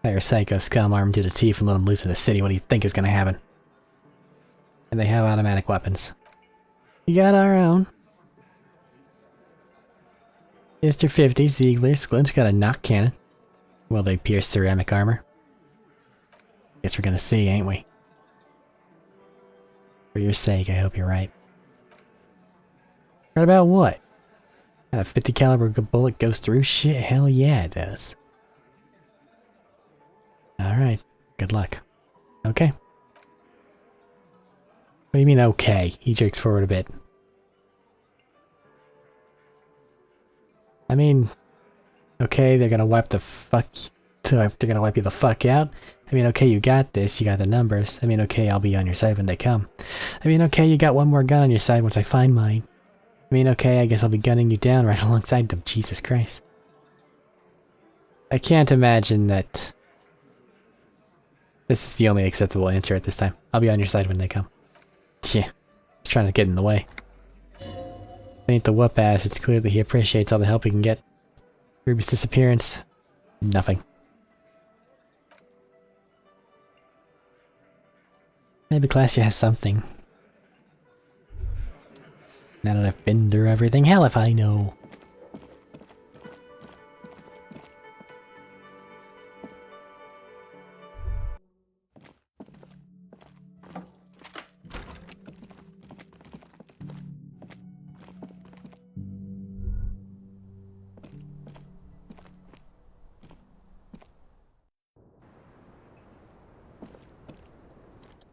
S1: Hire psycho scum armed to the teeth and let them loose in the city. What do you think is gonna happen? And they have automatic weapons. We got our own. Mr. 50, Ziegler's. Glenn's got a knock cannon. Will they pierce ceramic armor? Guess we're gonna see, ain't we? For your sake, I hope you're right. Right about what? A 50 caliber bullet goes through? Shit, hell yeah it does. Alright, good luck. Okay. What do you mean okay? He jerks forward a bit. I mean, okay, they're gonna wipe the fuck... They're gonna wipe you the fuck out. I mean, okay, you got this, you got the numbers. I mean, okay, I'll be on your side when they come. I mean, okay, you got one more gun on your side once I find mine. I mean, okay, I guess I'll be gunning you down right alongside them. Jesus Christ. I can't imagine that this is the only acceptable answer at this time. I'll be on your side when they come. Yeah, he's trying to get in the way. Ain't the whoop ass, it's clear that he appreciates all the help he can get. Ruby's disappearance. Nothing. Maybe Glacia has something. Now that I've been through everything, hell if I know.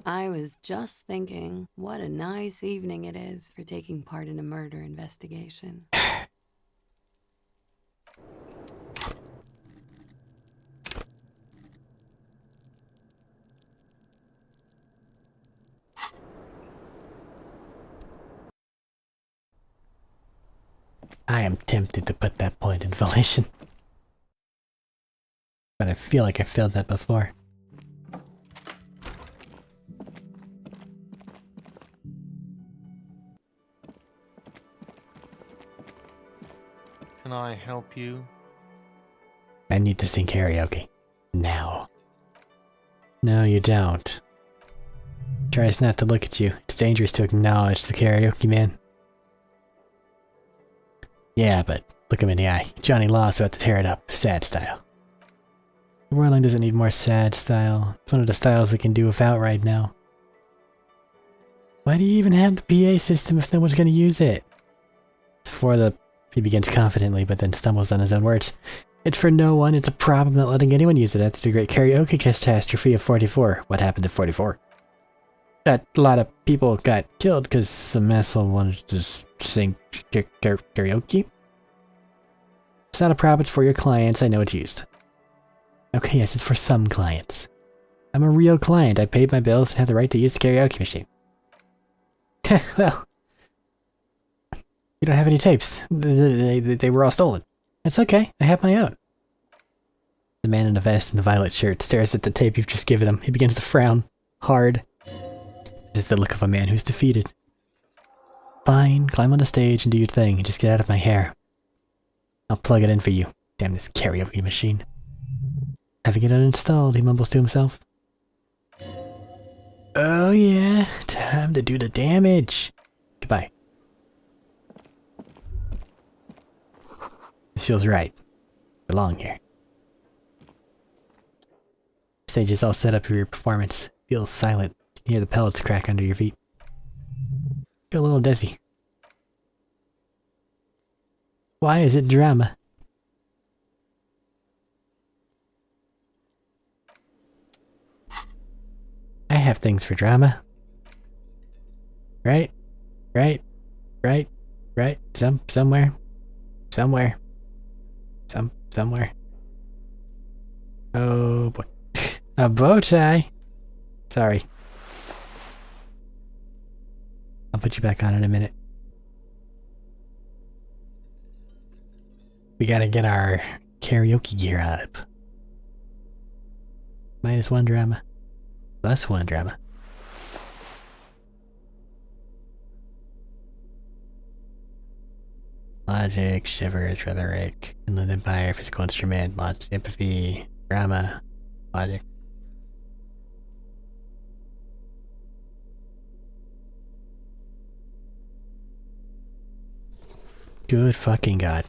S14: I was just thinking, what a nice evening it is for taking part in a murder investigation.
S1: I am tempted to put that point in volition. But I feel like I failed that before.
S15: Can I help you?
S1: I need to sing karaoke. Now. No, you don't. Tries not to look at you. It's dangerous to acknowledge the karaoke man. Yeah, but look him in the eye. Johnny Law's about to tear it up, sad style. The whirling doesn't need more sad style. It's one of the styles they can do without right now. Why do you even have the PA system if no one's gonna use it? It's for the... He begins confidently, but then stumbles on his own words. It's for no one. It's a problem not letting anyone use it after the great karaoke catastrophe of 44. What happened at 44? That a lot of people got killed because some asshole wanted to sing karaoke. It's not a problem, it's for your clients, I know it's used. Okay, yes, it's for some clients. I'm a real client, I paid my bills and have the right to use the karaoke machine. Well, you don't have any tapes. They were all stolen. It's okay, I have my own. The man in the vest and the violet shirt stares at the tape you've just given him. He begins to frown. Hard. This is the look of a man who's defeated. Fine, climb on the stage and do your thing, and just get out of my hair. I'll plug it in for you. Damn this karaoke machine. Having it uninstalled, he mumbles to himself. Oh yeah, time to do the damage. Goodbye. This feels right. Belong here. Stage is all set up for your performance. Feels silent. You can hear the pellets crack under your feet. Feel a little dizzy. Why is it drama? I have things for drama. Right? Right? Right? Right? Somewhere. Somewhere. Somewhere. Oh boy. A bow tie? Sorry. I'll put you back on in a minute. We gotta get our karaoke gear up. -1 drama. +1 drama. Logic, shivers, rhetoric, inland empire, physical instrument, logic, empathy, drama, logic. Good fucking god.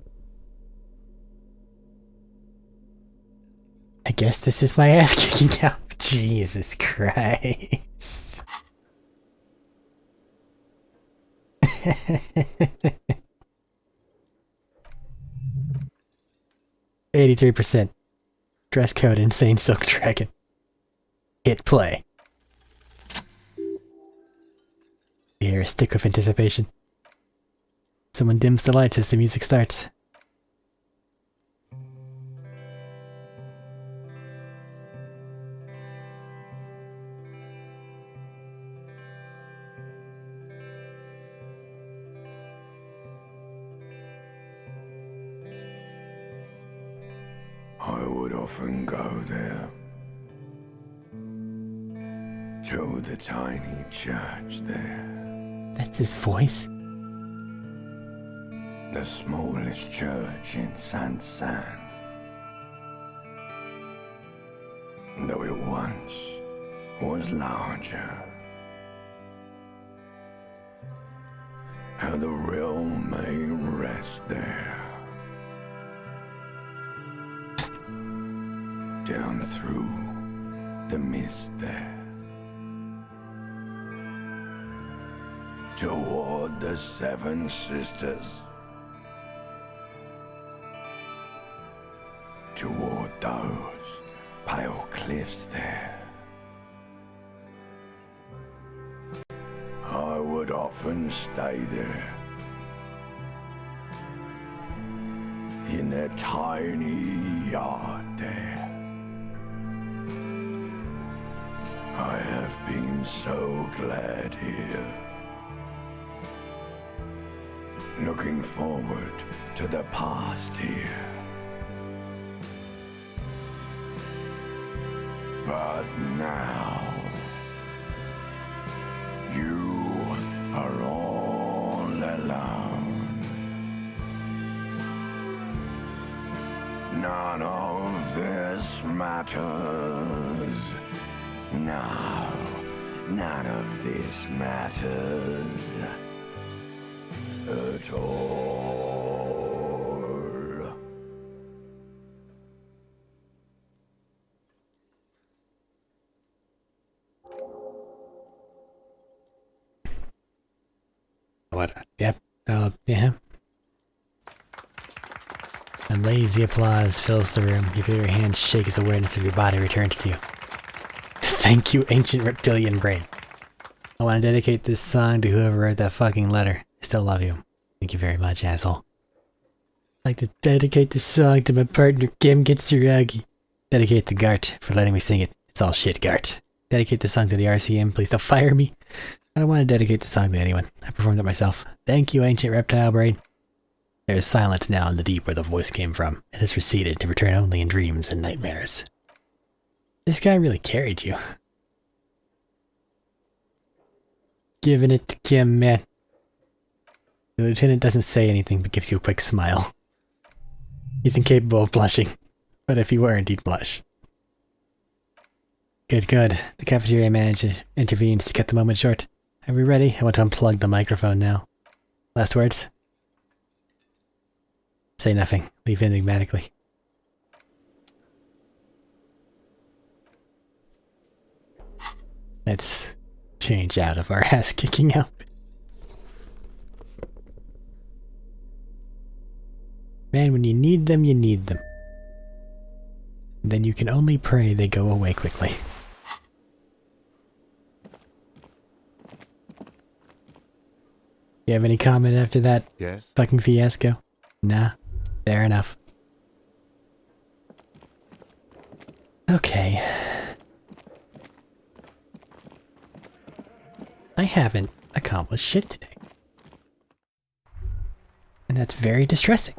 S1: I guess this is my ass kicking out. Jesus Christ. 83%. Dress code insane silk dragon. Hit play. Here, a stick of anticipation. Someone dims the lights as the music starts.
S16: I would often go there, to the tiny church there.
S1: That's his voice?
S16: The smallest church in Saint-San. Though it once was larger. How the realm may rest there. Down through the mist there. Toward the Seven Sisters. Toward those pale cliffs there. I would often stay there. In that tiny yard there. I have been so glad here. Looking forward to the past here. But now, you are all alone. None of this matters. No, none of this matters at all.
S1: What? Yep. Yeah. A lazy applause fills the room. You feel your hand shake as awareness of your body returns to you. Thank you, ancient reptilian brain. I want to dedicate this song to whoever wrote that fucking letter. I still love you. Thank you very much, asshole. I'd like to dedicate this song to my partner Kim Kitsuragi. Dedicate to Gart for letting me sing it. It's all shit, Gart. Dedicate the song to the RCM. Please don't fire me. I don't want to dedicate the song to anyone. I performed it myself. Thank you, ancient reptile brain. There is silence now in the deep where the voice came from. It has receded to return only in dreams and nightmares. This guy really carried you. Giving it to Kim, man. The lieutenant doesn't say anything but gives you a quick smile. He's incapable of blushing, but if he weren't, he'd blush. Good, good. The cafeteria manager intervenes to cut the moment short. Are we ready? I want to unplug the microphone now. Last words? Say nothing. Leave enigmatically. Let's change out of our ass-kicking outfit. Man, when you need them, you need them. And then you can only pray they go away quickly. You have any comment after that?
S8: Yes?
S1: Fucking fiasco? Nah. Fair enough. Okay. I haven't accomplished shit today. And that's very distressing.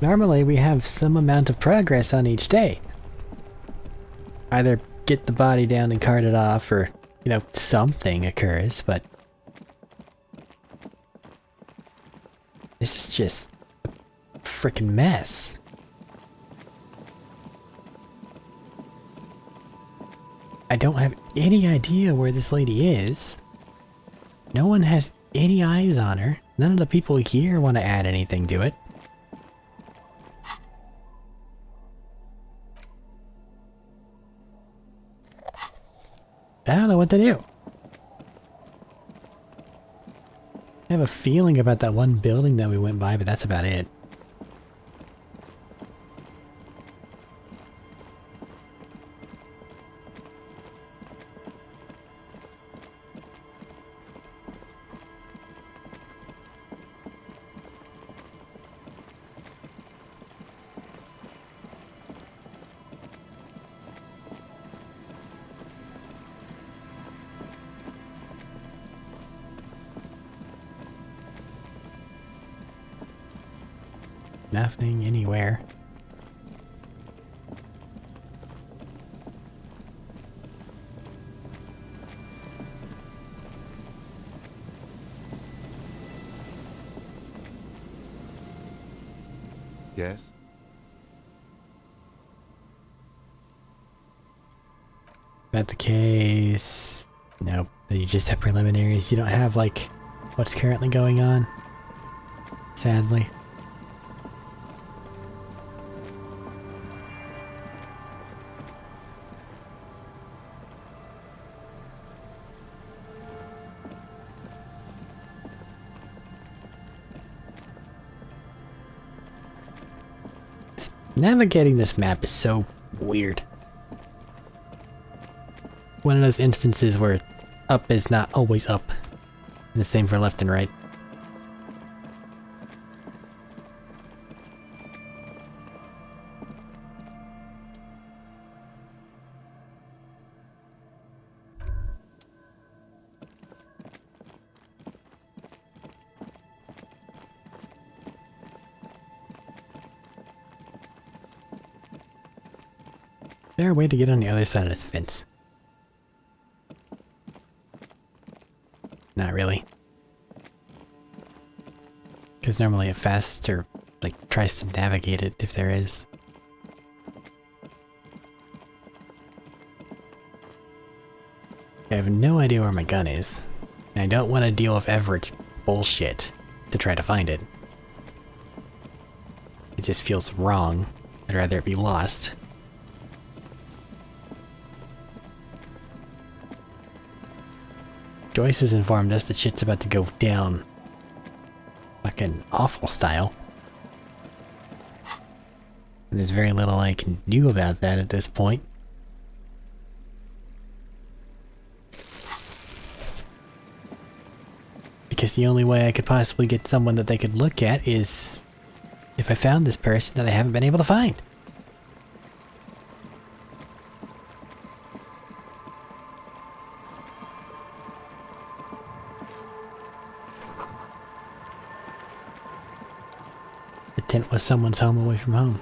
S1: Normally we have some amount of progress on each day. Either get the body down and cart it off, or, you know, something occurs, but this is just a frickin' mess. I don't have any idea where this lady is. No one has any eyes on her. None of the people here want to add anything to it. I don't know what to do. I have a feeling about that one building that we went by, but that's about it. Nothing anywhere.
S8: Yes?
S1: About the case. Nope. You just have preliminaries. You don't have, like, what's currently going on. Sadly. Navigating this map is so weird. One of those instances where up is not always up. And the same for left and right. Is there a way to get on the other side of this fence? Not really. Because normally it faster, like, tries to navigate it if there is. I have no idea where my gun is. And I don't want to deal with Everett's bullshit to try to find it. It just feels wrong. I'd rather it be lost. Joyce has informed us that shit's about to go down. Fucking awful style. And there's very little I can do about that at this point. because the only way I could possibly get someone that they could look at is if I found this person that I haven't been able to find. The tent was someone's home away from home.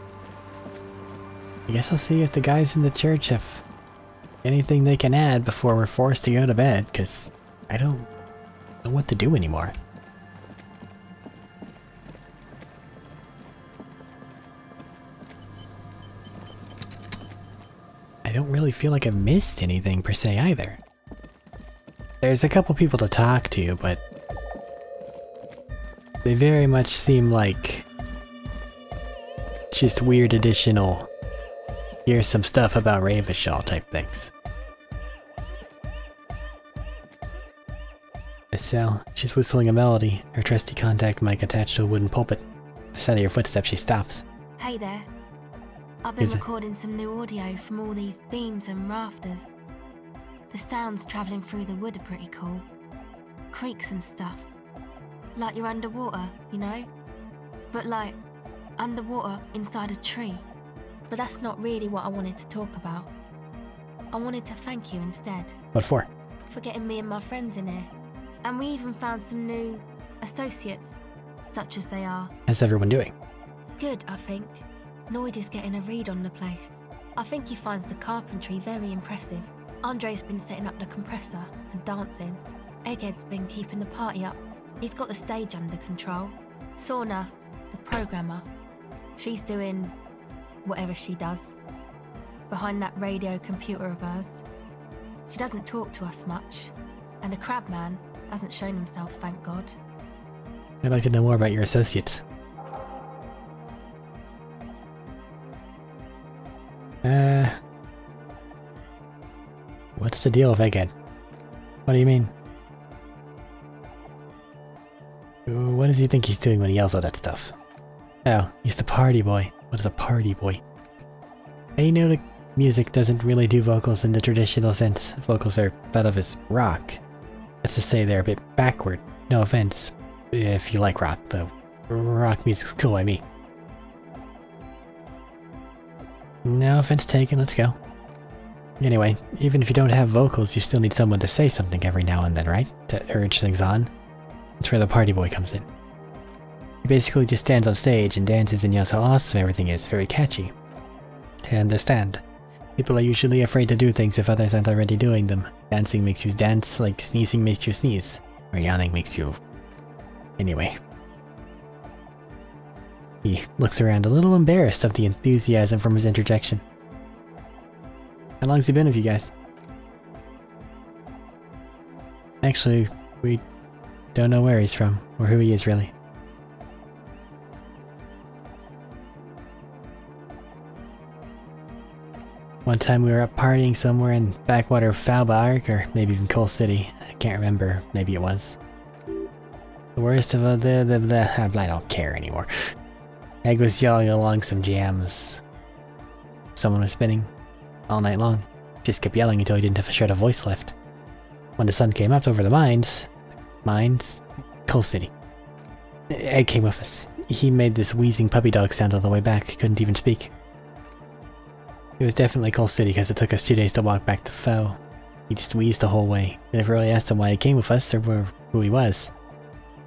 S1: I guess I'll see if the guys in the church have anything they can add before we're forced to go to bed, because I don't know what to do anymore. I don't really feel like I've missed anything per se either. There's a couple people to talk to, but they very much seem like just weird additional here's some stuff about Ravenshaw type things. So, she's whistling a melody, her trusty contact mic attached to a wooden pulpit. At the sound of your footsteps, she stops.
S6: Hey there. I've been recording some new audio from all these beams and rafters. The sounds travelling through the wood are pretty cool. Creaks and stuff. Like you're underwater, you know? But like, underwater inside a tree. But that's not really what I wanted to talk about. I wanted to thank you instead.
S1: What for?
S6: For getting me and my friends in here. And we even found some new associates, such as they are.
S1: How's everyone doing?
S6: Good, I think. Lloyd is getting a read on the place. I think he finds the carpentry very impressive. Andre's been setting up the compressor and dancing. Egghead's been keeping the party up. He's got the stage under control. Sorna, the programmer, she's doing whatever she does behind that radio computer of hers. She doesn't talk to us much, and the crabman hasn't shown himself, thank God.
S1: I'd like to know more about your associates. What's the deal with Egghead? What do you mean? What does he think he's doing when he yells all that stuff? Oh, he's the party boy. What is a party boy? Melodic music doesn't really do vocals in the traditional sense. Vocals are thought of as rock. That's to say they're a bit backward. No offense if you like rock, though. Rock music's cool, I mean. No offense taken, let's go. Anyway, even if you don't have vocals, you still need someone to say something every now and then, right? To urge things on. That's where the party boy comes in. He basically just stands on stage and dances and yells how awesome everything is, very catchy. I understand. People are usually afraid to do things if others aren't already doing them. Dancing makes you dance, like sneezing makes you sneeze. Or yawning makes you... Anyway. He looks around a little embarrassed of the enthusiasm from his interjection. How long's he been with you guys? Actually, we don't know where he's from, or who he is really. One time we were up partying somewhere in backwater of Arik, or maybe even Coal City. I can't remember, maybe it was. The worst of I don't care anymore. Egg was yelling along some jams. Someone was spinning all night long. Just kept yelling until he didn't have a shred of voice left. When the sun came up over the mines, Coal City. Egg came with us. He made this wheezing puppy dog sound all the way back. He couldn't even speak. It was definitely Coal City because it took us 2 days to walk back to Foe. He just wheezed the whole way. We never really asked him why he came with us or who he was.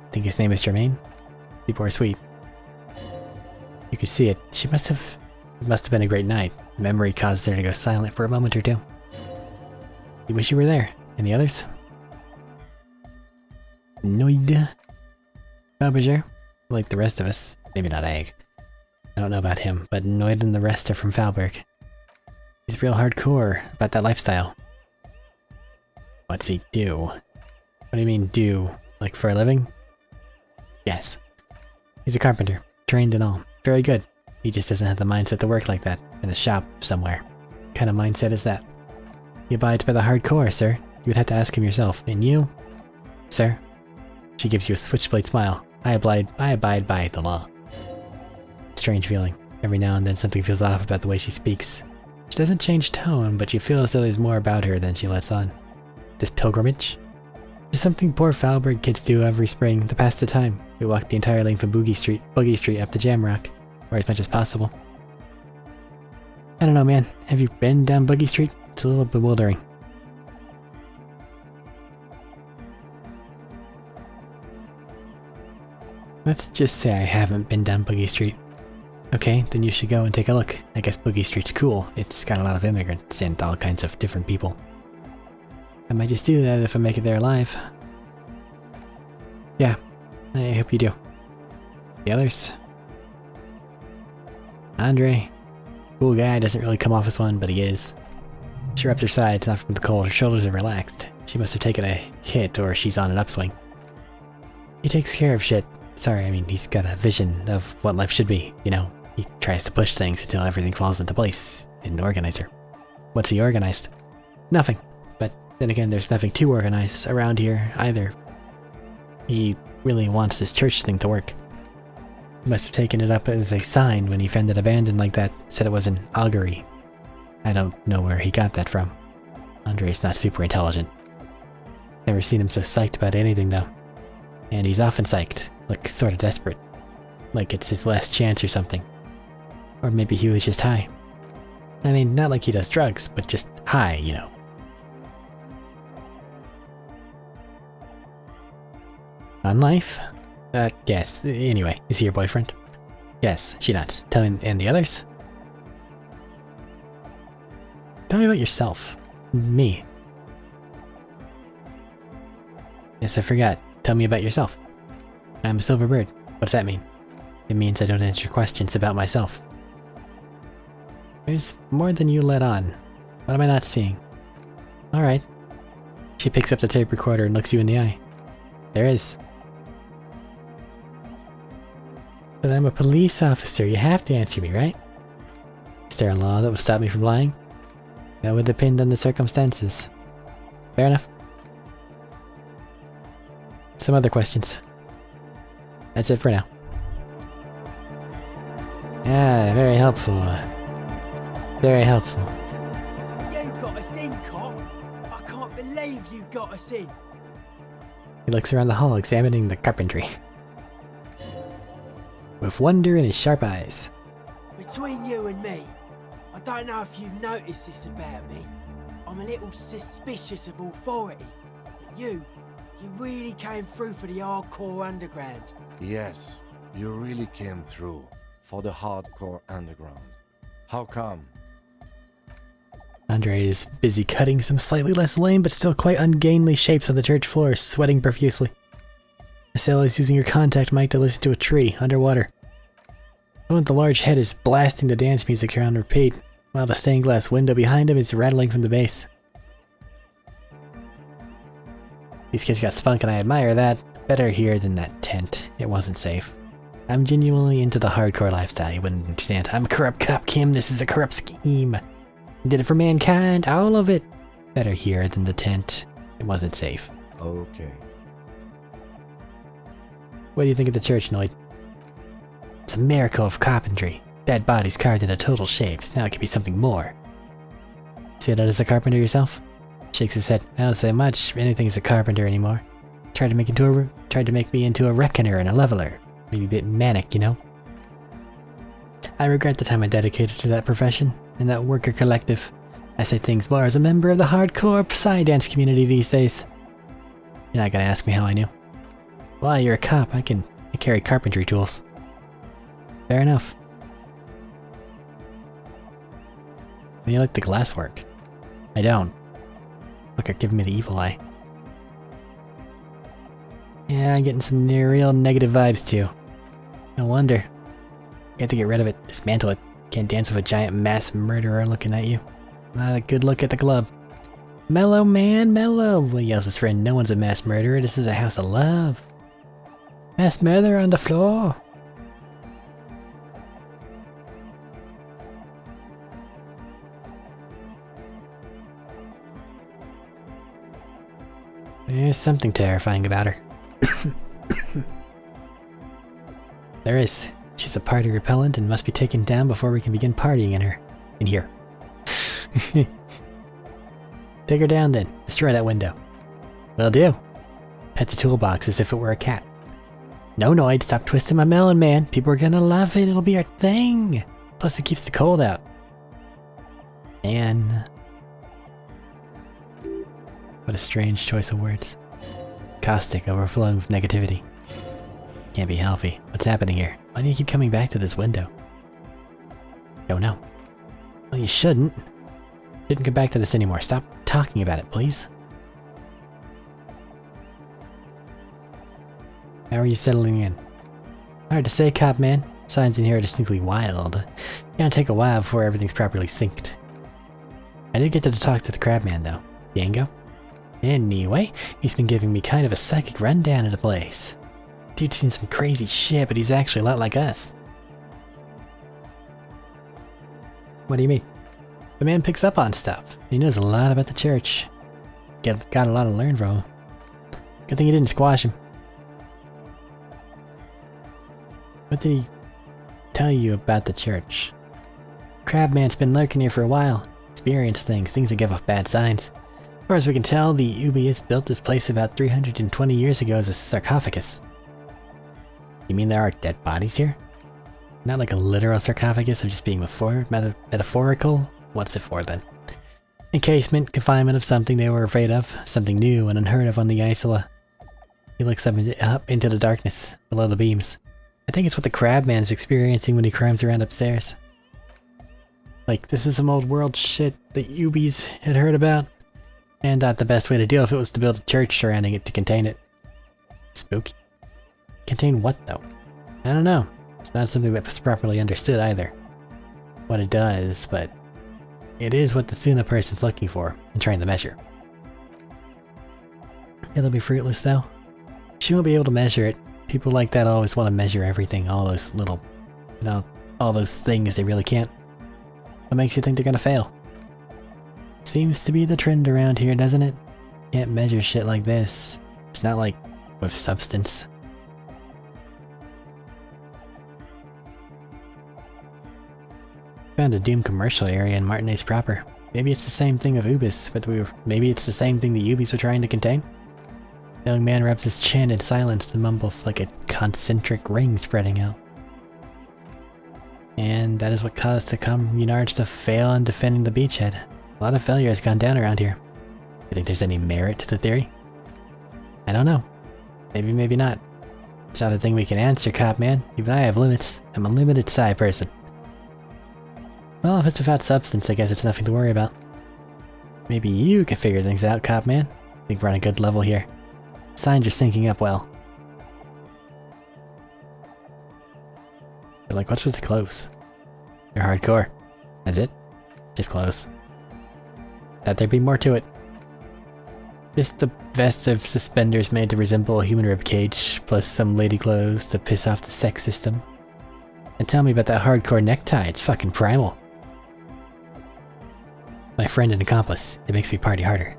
S1: I think his name is Jermaine. People are sweet. You could see it. It must have been a great night. Memory caused her to go silent for a moment or two. You wish you were there. And the others? Noid. Aubergine, like the rest of us. Maybe not Egg. I don't know about him, but Noid and the rest are from Falberg. He's real hardcore about that lifestyle. What's he do? What do you mean do? Like for a living? Yes. He's a carpenter, trained and all. Very good. He just doesn't have the mindset to work like that in a shop somewhere. What kind of mindset is that? He abides by the hardcore, sir. You would have to ask him yourself. And you? Sir? She gives you a switchblade smile. I abide by the law. Strange feeling. Every now and then something feels off about the way she speaks. She doesn't change tone, but you feel as though there's more about her than she lets on. This pilgrimage? It's something poor Foulbird kids do every spring to pass the time. We walk the entire length of Boogie Street up to Jamrock, or as much as possible. I don't know, man. Have you been down Boogie Street? It's a little bewildering. Let's just say I haven't been down Boogie Street. Okay, then you should go and take a look. I guess Boogie Street's cool. It's got a lot of immigrants and all kinds of different people. I might just do that if I make it there alive. Yeah, I hope you do. The others? Andre. Cool guy, doesn't really come off as one, but he is. She rubs her sides, not from the cold. Her shoulders are relaxed. She must have taken a hit, or she's on an upswing. He takes care of shit. Sorry, I mean, he's got a vision of what life should be, you know? He tries to push things until everything falls into place. An organizer. What's he organized? Nothing. But then again, there's nothing to organize around here, either. He really wants this church thing to work. He must have taken it up as a sign when he found it abandoned like that, said it was an augury. I don't know where he got that from. Andre's not super intelligent. Never seen him so psyched about anything, though. And he's often psyched, like sort of desperate. Like it's his last chance or something. Or maybe he was just high. I mean, not like he does drugs, but just high, you know. On life? Yes. Anyway, is he your boyfriend? Yes, she nods. Tell me, and the others? Tell me about yourself. Me. Yes, I forgot. Tell me about yourself. I'm a silver bird. What's that mean? It means I don't answer questions about myself. There's more than you let on. What am I not seeing? Alright. She picks up the tape recorder and looks you in the eye. There is. But I'm a police officer. You have to answer me, right? Is there a law that would stop me from lying? That would depend on the circumstances. Fair enough. Some other questions. That's it for now. Ah, very helpful. Very helpful.
S7: You got us in, cop. I can't believe you got us in.
S1: He looks around the hall, examining the carpentry. With wonder in his sharp eyes.
S7: Between you and me, I don't know if you've noticed this about me. I'm a little suspicious of authority. But you really came through for the hardcore underground.
S8: Yes, you really came through for the hardcore underground. How come?
S1: Andre is busy cutting some slightly less lame but still quite ungainly shapes on the church floor, sweating profusely. Estelle is using her contact mic to listen to a tree underwater. The one with the large head is blasting the dance music around repeat, while the stained glass window behind him is rattling from the bass. These kids got spunk and I admire that. Better here than that tent. It wasn't safe. I'm genuinely into the hardcore lifestyle, you wouldn't understand. I'm a corrupt cop, Kim. This is a corrupt scheme. Did it for mankind, all of it. Better here than the tent. It wasn't safe.
S8: Okay.
S1: What do you think of the church, Noid? It's a miracle of carpentry. Dead bodies carved into total shapes. Now it could be something more. See that as a carpenter yourself? Shakes his head. I don't say much. Anything's a carpenter anymore. Tried to make me into a reckoner and a leveler. Maybe a bit manic, you know? I regret the time I dedicated to that profession, and that worker collective. I say things more as a member of the hardcore Psy-dance community these days. You're not gonna ask me how I knew. Why, you're a cop. I carry carpentry tools. Fair enough. Do you like the glasswork? I don't. Look, you're giving me the evil eye. Yeah, I'm getting some real negative vibes too. No wonder. You have to get rid of it, dismantle it. Can't dance with a giant mass murderer looking at you. Not a good look at the club. Mellow, man, mellow, yells his friend. No one's a mass murderer, this is a house of love. Mass murderer on the floor. There's something terrifying about her. There is. She's a party repellent and must be taken down before we can begin partying in here. Take her down then. Destroy that window. Will do. pets a toolbox as if it were a cat. No, Noid, stop twisting my melon, man. People are gonna love it. It'll be our thing. Plus, it keeps the cold out. And what a strange choice of words. Caustic, overflowing with negativity. Can't be healthy. What's happening here? Why do you keep coming back to this window? Don't know. Well, you shouldn't. Shouldn't come back to this anymore. Stop talking about it, please. How are you settling in? Hard to say, cop man. Signs in here are distinctly wild. Gonna take a while before everything's properly synced. I did get to talk to the crabman though. Django? Anyway, he's been giving me kind of a psychic rundown of the place. Dude's seen some crazy shit, but he's actually a lot like us. What do you mean? The man picks up on stuff. He knows a lot about the church. Got a lot to learn from him. Good thing you didn't squash him. What did he tell you about the church? Crabman's been lurking here for a while. Experienced things that give off bad signs. As far as we can tell, the Ubius built this place about 320 years ago as a sarcophagus. You mean there are dead bodies here? Not like a literal sarcophagus of just being metaphorical? What's it for then? Encasement, confinement of something they were afraid of, something new and unheard of on the Isola. He looks up into the darkness, below the beams. I think it's what the crabman's experiencing when he climbs around upstairs. Like, this is some old world shit that Ubies had heard about, and thought the best way to deal with it was to build a church surrounding it to contain it. Spooky. Contain what, though? I don't know. It's not something that was properly understood either. What it does, but it is what the Suna person's looking for and trying to measure. It'll be fruitless, though. She won't be able to measure it. People like that always want to measure everything, all those little, all those things they really can't. What makes you think they're gonna fail? Seems to be the trend around here, doesn't it? Can't measure shit like this. It's not like with substance. Found a doomed commercial area in Martinez proper. Maybe it's the same thing of Ubis, but maybe it's the same thing the Ubis were trying to contain? The young man rubs his chin in silence and mumbles like a concentric ring spreading out. And that is what caused the communards to fail in defending the beachhead. A lot of failure has gone down around here. You think there's any merit to the theory? I don't know. Maybe, maybe not. It's not a thing we can answer, cop man. Even I have limits. I'm a limited psi person. Well, if it's about substance, I guess it's nothing to worry about. Maybe you can figure things out, cop man. I think we're on a good level here. Signs are syncing up well. But like, what's with the clothes? They're hardcore. That's it? Just clothes. Thought there'd be more to it. Just a vest of suspenders made to resemble a human ribcage, plus some lady clothes to piss off the sex system. And tell me about that hardcore necktie, it's fucking primal. My friend and accomplice, it makes me party harder.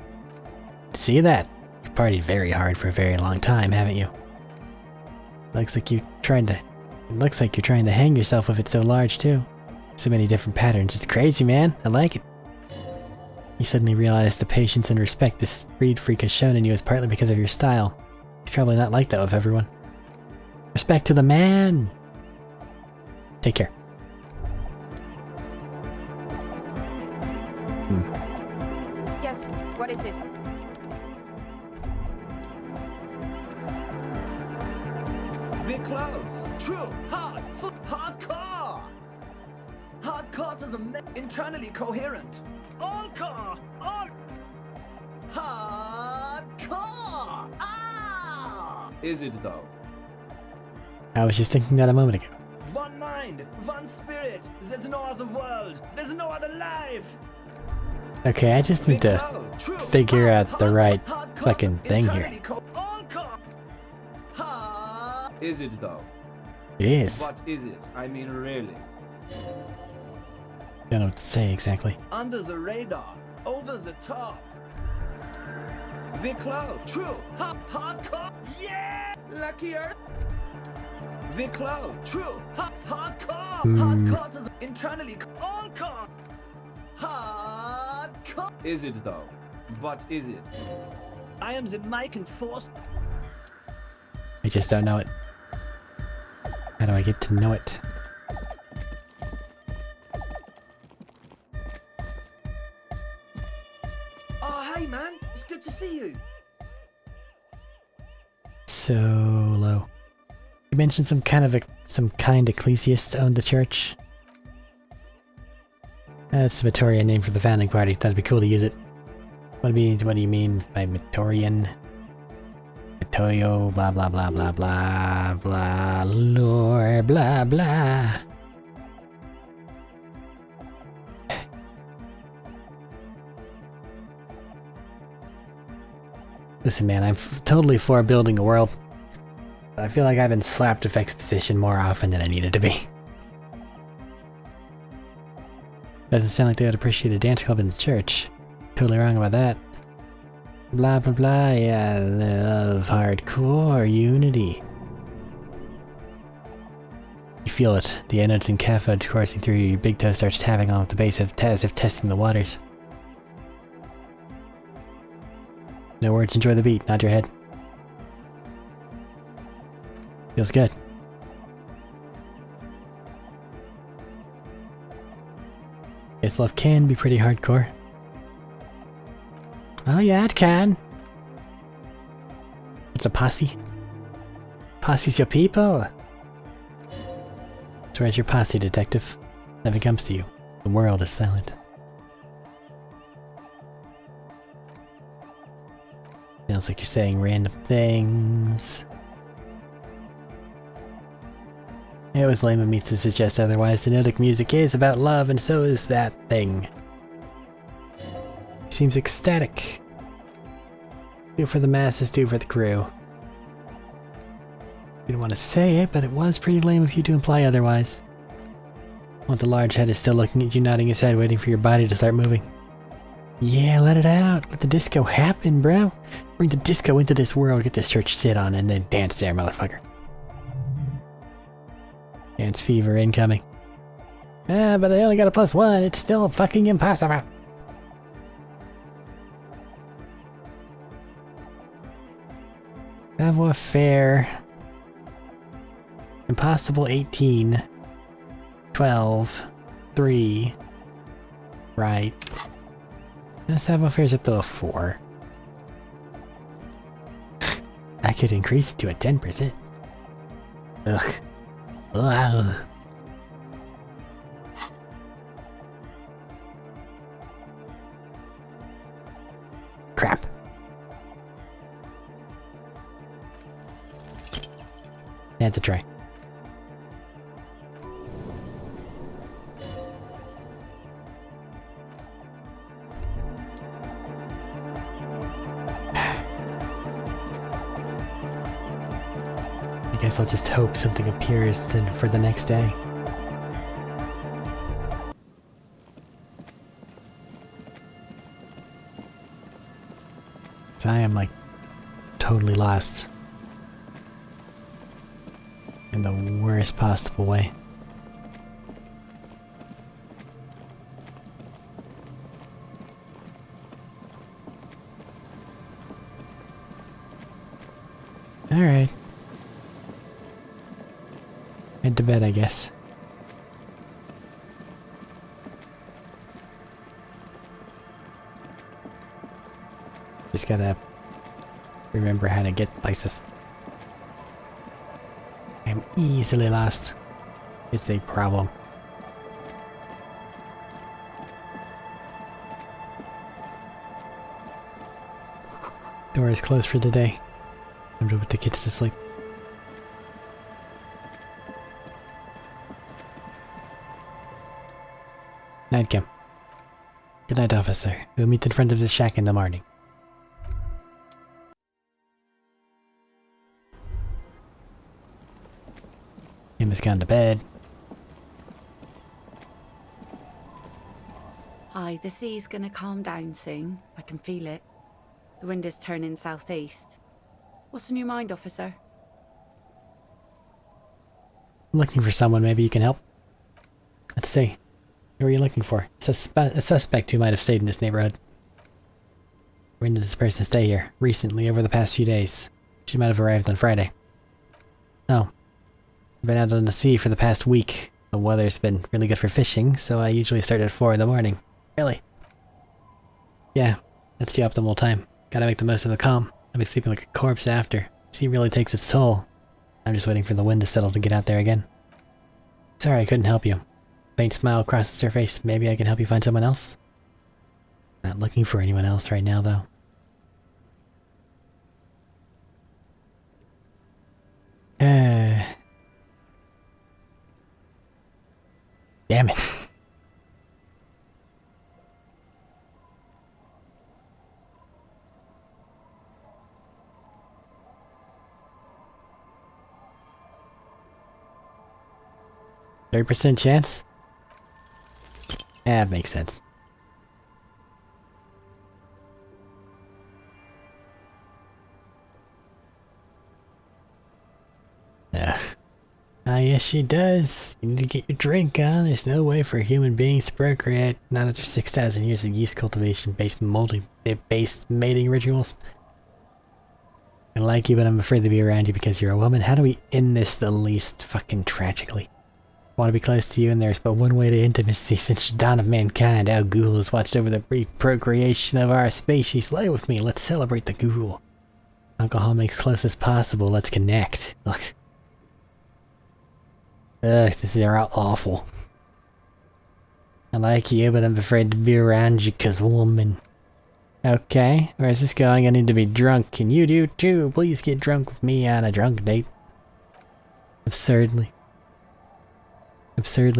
S1: See that? You've partied very hard for a very long time, haven't you? Looks like you're trying to hang yourself with it so large too. So many different patterns, it's crazy, man. I like it. You suddenly realize the patience and respect this breed freak has shown in you is partly because of your style. It's probably not like that with everyone. Respect to the man! Take care.
S2: Yes, what is it?
S3: We're close. True. Hardcore. Hardcore to the internally coherent.
S9: All car! All...
S3: Hardcore! Ah!
S17: Is it though?
S1: I was just thinking that a moment ago.
S3: One mind, one spirit. There's no other world. There's no other life.
S1: Okay, I just need to figure out the right fucking thing here.
S17: Is it though?
S1: It is.
S17: What is it? I mean, really.
S1: I don't know what to say exactly.
S3: Under the radar, over the top. We're close. True. Hardcore. Yeah. Lucky Earth. We're close. True. Hardcore. Hardcore to the internally. All car. Hardcore.
S17: Is it though? What is it?
S3: I am the Mike and Force.
S1: I just don't know it. How do I get to know it?
S3: Oh, hey man, it's good to see you.
S1: Solo. You mentioned some kind ecclesiast owned the church. That's the Matorian name for the founding party. That'd be cool to use it. What do you mean by Matorian? Matoyo, blah blah blah blah blah blah lore blah blah. Listen man, I'm totally for building a world. I feel like I've been slapped with exposition more often than I needed to be. Doesn't sound like they would appreciate a dance club in the church. Totally wrong about that. Blah blah blah, yeah, love hardcore unity. You feel it. The anodes and cathodes coursing through your big toe starts tapping on at the base as if testing the waters. No words, enjoy the beat, nod your head. Feels good. Yes, love can be pretty hardcore. Oh yeah, it can. It's a posse. Posse's your people. So where's your posse, detective? Nothing comes to you. The world is silent. Sounds like you're saying random things. It was lame of me to suggest otherwise. The Nordic music is about love, and so is that thing. Seems ecstatic. Do for the masses, do for the crew. You don't want to say it, but it was pretty lame of you to imply otherwise. Well, the large head is still looking at you, nodding his head, waiting for your body to start moving. Yeah, let it out. Let the disco happen, bro. Bring the disco into this world, get this church sit on, and then dance there, motherfucker. Dance fever incoming. Ah, but I only got a +1. It's still fucking impossible. Savoir-faire. Impossible 18. 12. 3. Right. Now savoir-faire's up to a 4. I could increase it to a 10%. Ugh. Ugh. Crap. I had to try. I guess I'll just hope something appears for the next day. So I am like totally lost. In the worst possible way. Alright. Head to bed, I guess. Just gotta remember how to get places. I'm easily lost. It's a problem. Door is closed for today. Time to put the kids to sleep. Night, Kim. Good night, officer. We'll meet in front of the shack in the morning. Kim has gone to bed.
S18: Hi, the sea's gonna calm down soon. I can feel it. The wind is turning southeast. What's on your mind, officer?
S1: I'm looking for someone. Maybe you can help. Let's see. Who are you looking for? A suspect who might have stayed in this neighborhood. When did this person stay here? Recently, over the past few days. She might have arrived on Friday. Oh. I've been out on the sea for the past week. The weather's been really good for fishing, so I usually start at 4 in the morning. Really? Yeah, that's the optimal time. Gotta make the most of the calm. I'll be sleeping like a corpse after. Sea really takes its toll. I'm just waiting for the wind to settle to get out there again. Sorry I couldn't help you. Faint smile crosses her face. Maybe I can help you find someone else? Not looking for anyone else right now, though. Damn it. 30% chance? Yeah, that makes sense. Yeah. Ah, yes she does. You need to get your drink on. There's no way for human beings to procreate, not after 6,000 years of yeast cultivation-based mating rituals. I like you, but I'm afraid to be around you because you're a woman. How do we end this the least fucking tragically? I want to be close to you, and there's but one way to intimacy since the dawn of mankind. Our ghoul has watched over the brief procreation of our species. Lay with me. Let's celebrate the ghoul. Alcohol makes close as possible. Let's connect. Look. Ugh, this is awful. I like you, but I'm afraid to be around you because woman. Okay, where's this going? I need to be drunk. Can you do too? Please get drunk with me on a drunk date. Absurdly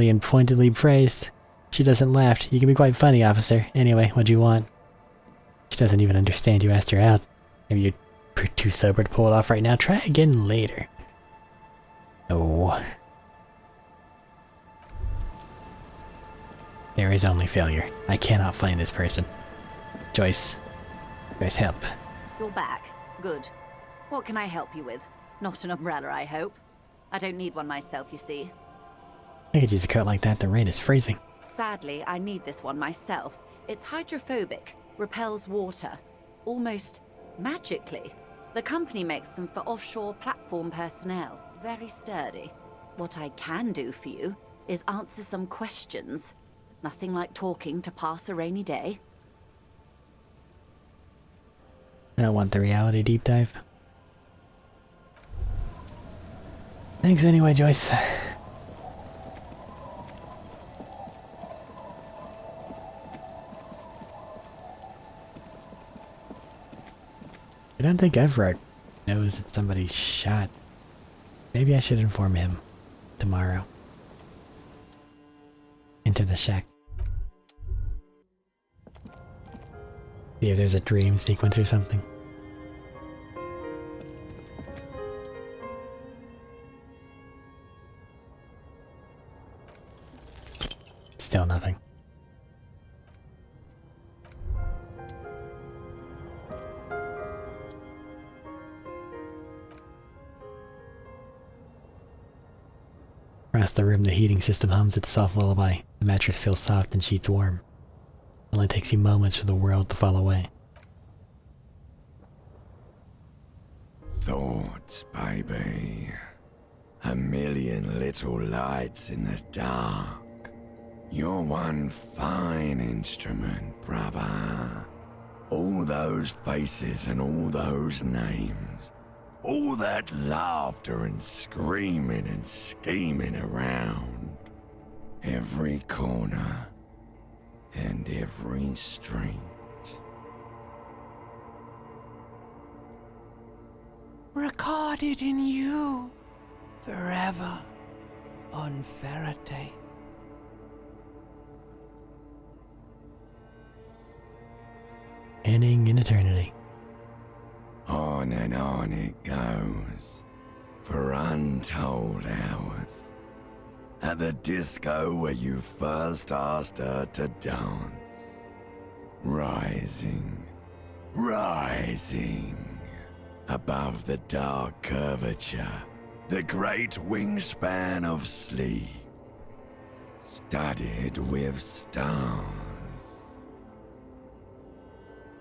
S1: and pointedly praised. She doesn't laugh. You can be quite funny, officer. Anyway, what do you want? She doesn't even understand you asked her out. Maybe you're too sober to pull it off right now. Try again later. No. There is only failure. I cannot find this person. Joyce. Joyce, help.
S19: You're back. Good. What can I help you with? Not an umbrella, I hope. I don't need one myself, you see.
S1: I could use a coat like that. The rain is freezing.
S19: Sadly, I need this one myself. It's hydrophobic, repels water, almost magically. The company makes them for offshore platform personnel. Very sturdy. What I can do for you is answer some questions. Nothing like talking to pass a rainy day.
S1: I don't want the reality deep dive. Thanks anyway, Joyce. I don't think Everett knows that somebody's shot. Maybe I should inform him tomorrow. Enter the shack. See if there's a dream sequence or something. Still nothing. Across the room, the heating system hums its soft lullaby. The mattress feels soft and sheets warm. It only takes you moments for the world to fall away.
S16: Thoughts, baby. A million little lights in the dark. You're one fine instrument, brother. All those faces and all those names. All that laughter and screaming and scheming around. Every corner and every street.
S7: Recorded in you forever on Faraday.
S1: Ending in eternity.
S16: On and on it goes, for untold hours. At the disco where you first asked her to dance. Rising, rising, above the dark curvature, the great wingspan of sleep, studded with stars.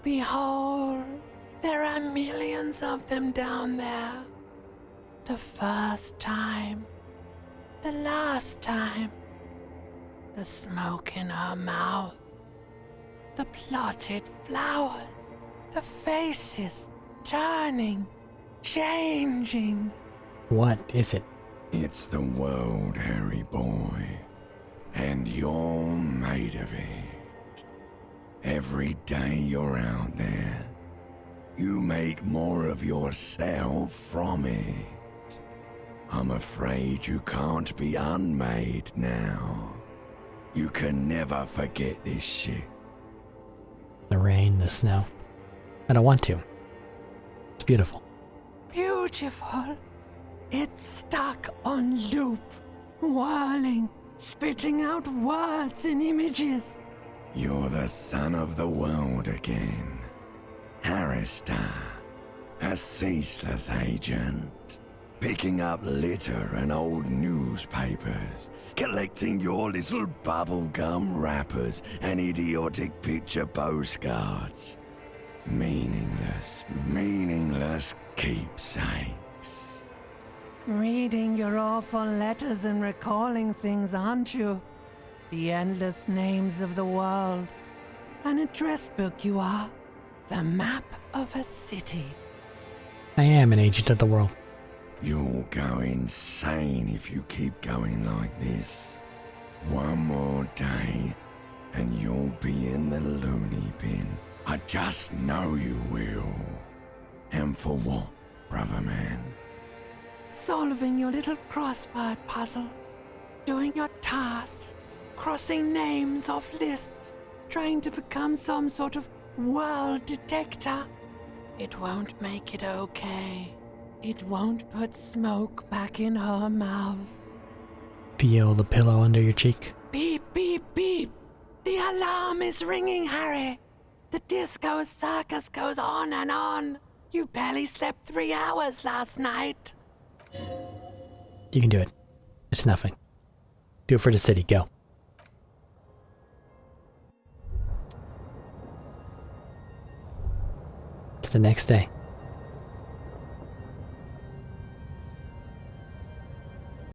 S7: Behold, there are millions of them down there. The first time. The last time. The smoke in her mouth. The plotted flowers. The faces turning, changing.
S1: What is it?
S16: It's the world, Harry boy. And you're made of it. Every day you're out there, you make more of yourself from it. I'm afraid you can't be unmade now. You can never forget this shit.
S1: The rain, the snow. I don't want to. It's beautiful.
S7: Beautiful. It's stuck on loop, whirling, spitting out words and images.
S16: You're the son of the world again. Harrister, a ceaseless agent. Picking up litter and old newspapers, collecting your little bubblegum wrappers and idiotic picture postcards. Meaningless, meaningless keepsakes.
S7: Reading your awful letters and recalling things, aren't you? The endless names of the world. An address book you are. The map of a city.
S1: I am an agent of the world.
S16: You'll go insane if you keep going like this. One more day, and you'll be in the loony bin. I just know you will. And for what, brother man?
S7: Solving your little crossword puzzles. Doing your tasks. Crossing names off lists. Trying to become some sort of world detector. It won't make it okay. It won't put smoke back in her mouth.
S1: Feel the pillow under your cheek.
S7: Beep, beep, beep. The alarm is ringing, Harry. The disco circus goes on and on. You barely slept 3 hours last night.
S1: You can do it. It's nothing. Do it for the city. Go. It's the next day.